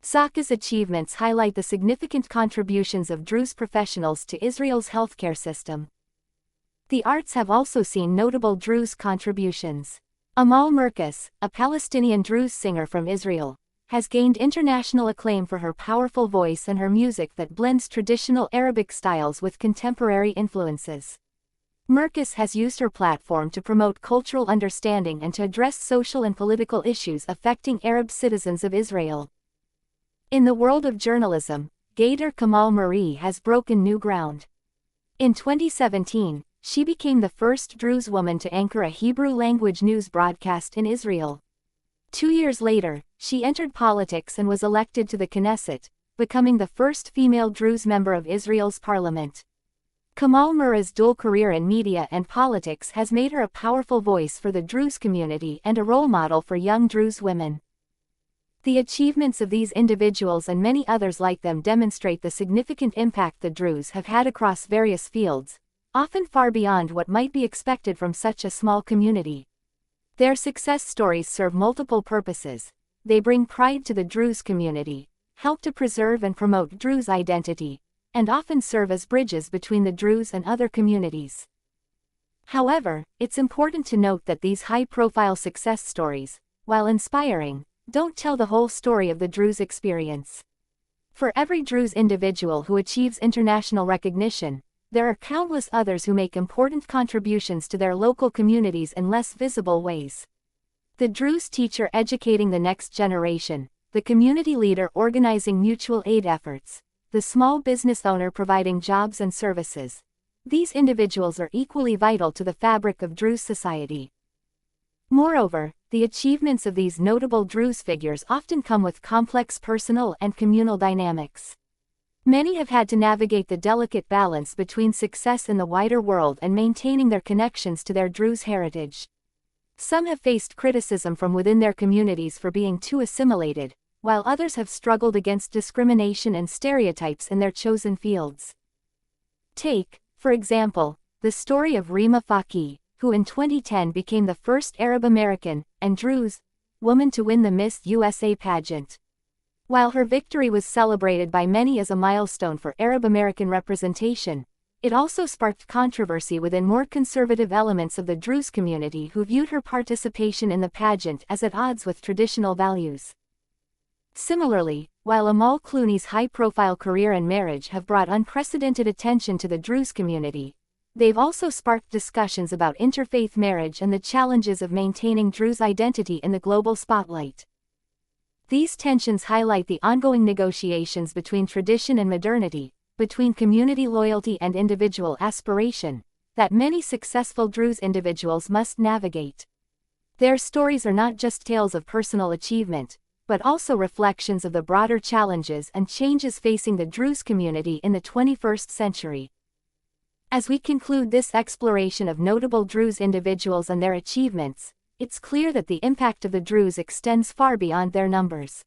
Saka's achievements highlight the significant contributions of Druze professionals to Israel's healthcare system. The arts have also seen notable Druze contributions. Amal Merkis, a Palestinian Druze singer from Israel, has gained international acclaim for her powerful voice and her music that blends traditional Arabic styles with contemporary influences. Merkis has used her platform to promote cultural understanding and to address social and political issues affecting Arab citizens of Israel. In the world of journalism, Ghader Kamal Marie has broken new ground. In 2017, she became the first Druze woman to anchor a Hebrew-language news broadcast in Israel. 2 years later, she entered politics and was elected to the Knesset, becoming the first female Druze member of Israel's parliament. Kamal Marie's dual career in media and politics has made her a powerful voice for the Druze community and a role model for young Druze women. The achievements of these individuals and many others like them demonstrate the significant impact the Druze have had across various fields, often far beyond what might be expected from such a small community. Their success stories serve multiple purposes. They bring pride to the Druze community, help to preserve and promote Druze identity, and often serve as bridges between the Druze and other communities. However, it's important to note that these high-profile success stories, while inspiring, don't tell the whole story of the Druze experience. For every Druze individual who achieves international recognition, there are countless others who make important contributions to their local communities in less visible ways. The Druze teacher educating the next generation, the community leader organizing mutual aid efforts, the small business owner providing jobs and services. These individuals are equally vital to the fabric of Druze society. Moreover, the achievements of these notable Druze figures often come with complex personal and communal dynamics. Many have had to navigate the delicate balance between success in the wider world and maintaining their connections to their Druze heritage. Some have faced criticism from within their communities for being too assimilated, while others have struggled against discrimination and stereotypes in their chosen fields. Take, for example, the story of Rima Faki, who in 2010 became the first Arab American, and Druze, woman to win the Miss USA pageant. While her victory was celebrated by many as a milestone for Arab American representation, it also sparked controversy within more conservative elements of the Druze community who viewed her participation in the pageant as at odds with traditional values. Similarly, while Amal Clooney's high-profile career and marriage have brought unprecedented attention to the Druze community, they've also sparked discussions about interfaith marriage and the challenges of maintaining Druze identity in the global spotlight. These tensions highlight the ongoing negotiations between tradition and modernity, between community loyalty and individual aspiration, that many successful Druze individuals must navigate. Their stories are not just tales of personal achievement, but also reflections of the broader challenges and changes facing the Druze community in the 21st century. As we conclude this exploration of notable Druze individuals and their achievements, it's clear that the impact of the Druze extends far beyond their numbers.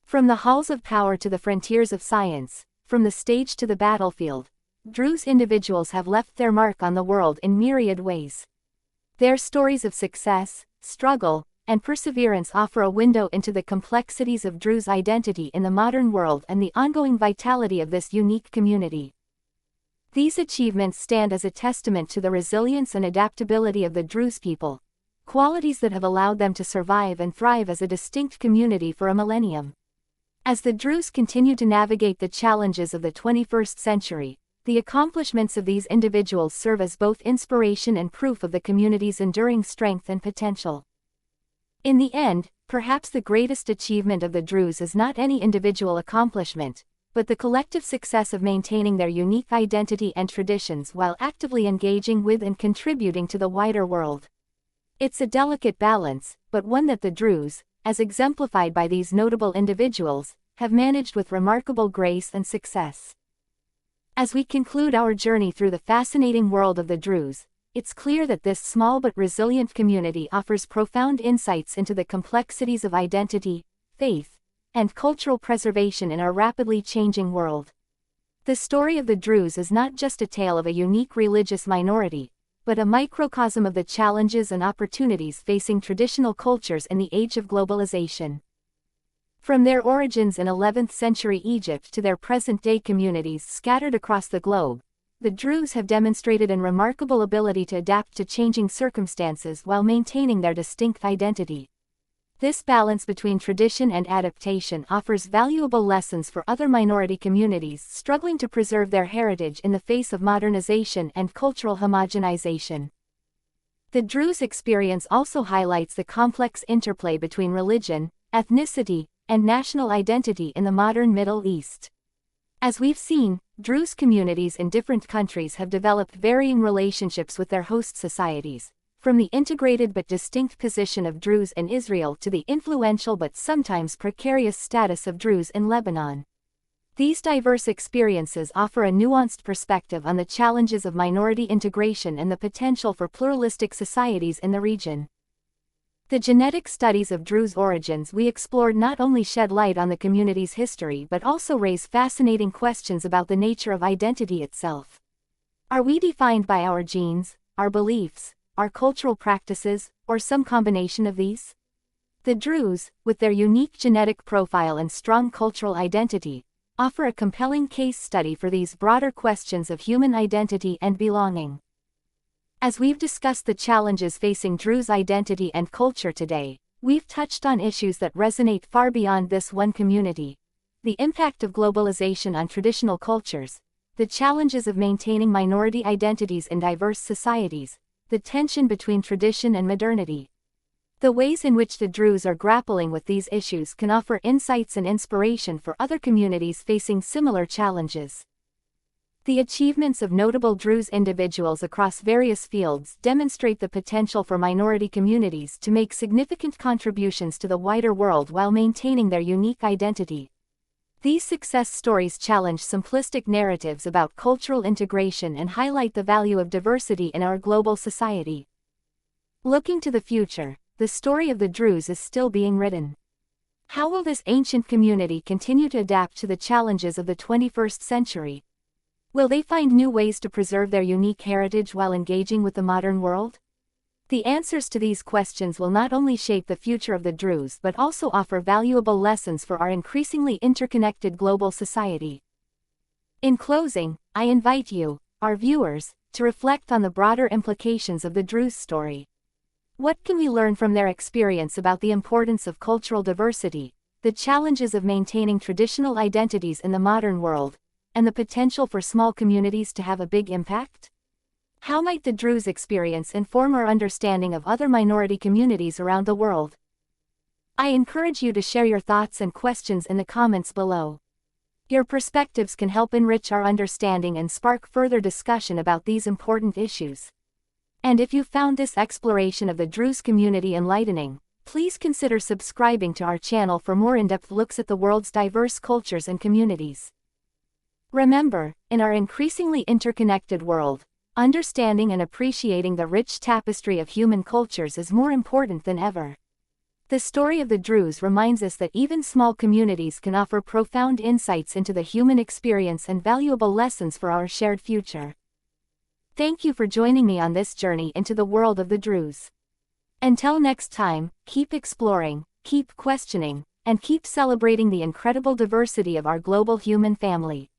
From the halls of power to the frontiers of science, from the stage to the battlefield, Druze individuals have left their mark on the world in myriad ways. Their stories of success, struggle, and perseverance offer a window into the complexities of Druze identity in the modern world and the ongoing vitality of this unique community. These achievements stand as a testament to the resilience and adaptability of the Druze people, qualities that have allowed them to survive and thrive as a distinct community for a millennium. As the Druze continue to navigate the challenges of the 21st century, the accomplishments of these individuals serve as both inspiration and proof of the community's enduring strength and potential. In the end, perhaps the greatest achievement of the Druze is not any individual accomplishment, but the collective success of maintaining their unique identity and traditions while actively engaging with and contributing to the wider world. It's a delicate balance, but one that the Druze, as exemplified by these notable individuals, have managed with remarkable grace and success. As we conclude our journey through the fascinating world of the Druze, it's clear that this small but resilient community offers profound insights into the complexities of identity, faith, and cultural preservation in our rapidly changing world. The story of the Druze is not just a tale of a unique religious minority, but a microcosm of the challenges and opportunities facing traditional cultures in the age of globalization. From their origins in 11th century Egypt to their present-day communities scattered across the globe, the Druze have demonstrated an remarkable ability to adapt to changing circumstances while maintaining their distinct identity. This balance between tradition and adaptation offers valuable lessons for other minority communities struggling to preserve their heritage in the face of modernization and cultural homogenization. The Druze experience also highlights the complex interplay between religion, ethnicity, and national identity in the modern Middle East. As we've seen, Druze communities in different countries have developed varying relationships with their host societies, from the integrated but distinct position of Druze in Israel to the influential but sometimes precarious status of Druze in Lebanon. These diverse experiences offer a nuanced perspective on the challenges of minority integration and the potential for pluralistic societies in the region. The genetic studies of Druze origins we explored not only shed light on the community's history but also raise fascinating questions about the nature of identity itself. Are we defined by our genes, our beliefs, our cultural practices, or some combination of these? The Druze, with their unique genetic profile and strong cultural identity, offer a compelling case study for these broader questions of human identity and belonging. As we've discussed the challenges facing Druze identity and culture today, we've touched on issues that resonate far beyond this one community: the impact of globalization on traditional cultures, the challenges of maintaining minority identities in diverse societies, the tension between tradition and modernity. The ways in which the Druze are grappling with these issues can offer insights and inspiration for other communities facing similar challenges. The achievements of notable Druze individuals across various fields demonstrate the potential for minority communities to make significant contributions to the wider world while maintaining their unique identity. These success stories challenge simplistic narratives about cultural integration and highlight the value of diversity in our global society. Looking to the future, the story of the Druze is still being written. How will this ancient community continue to adapt to the challenges of the 21st century? Will they find new ways to preserve their unique heritage while engaging with the modern world? The answers to these questions will not only shape the future of the Druze but also offer valuable lessons for our increasingly interconnected global society. In closing, I invite you, our viewers, to reflect on the broader implications of the Druze story. What can we learn from their experience about the importance of cultural diversity, the challenges of maintaining traditional identities in the modern world, and the potential for small communities to have a big impact? How might the Druze experience inform our understanding of other minority communities around the world? I encourage you to share your thoughts and questions in the comments below. Your perspectives can help enrich our understanding and spark further discussion about these important issues. And if you found this exploration of the Druze community enlightening, please consider subscribing to our channel for more in-depth looks at the world's diverse cultures and communities. Remember, in our increasingly interconnected world, understanding and appreciating the rich tapestry of human cultures is more important than ever. The story of the Druze reminds us that even small communities can offer profound insights into the human experience and valuable lessons for our shared future. Thank you for joining me on this journey into the world of the Druze. Until next time, keep exploring, keep questioning, and keep celebrating the incredible diversity of our global human family.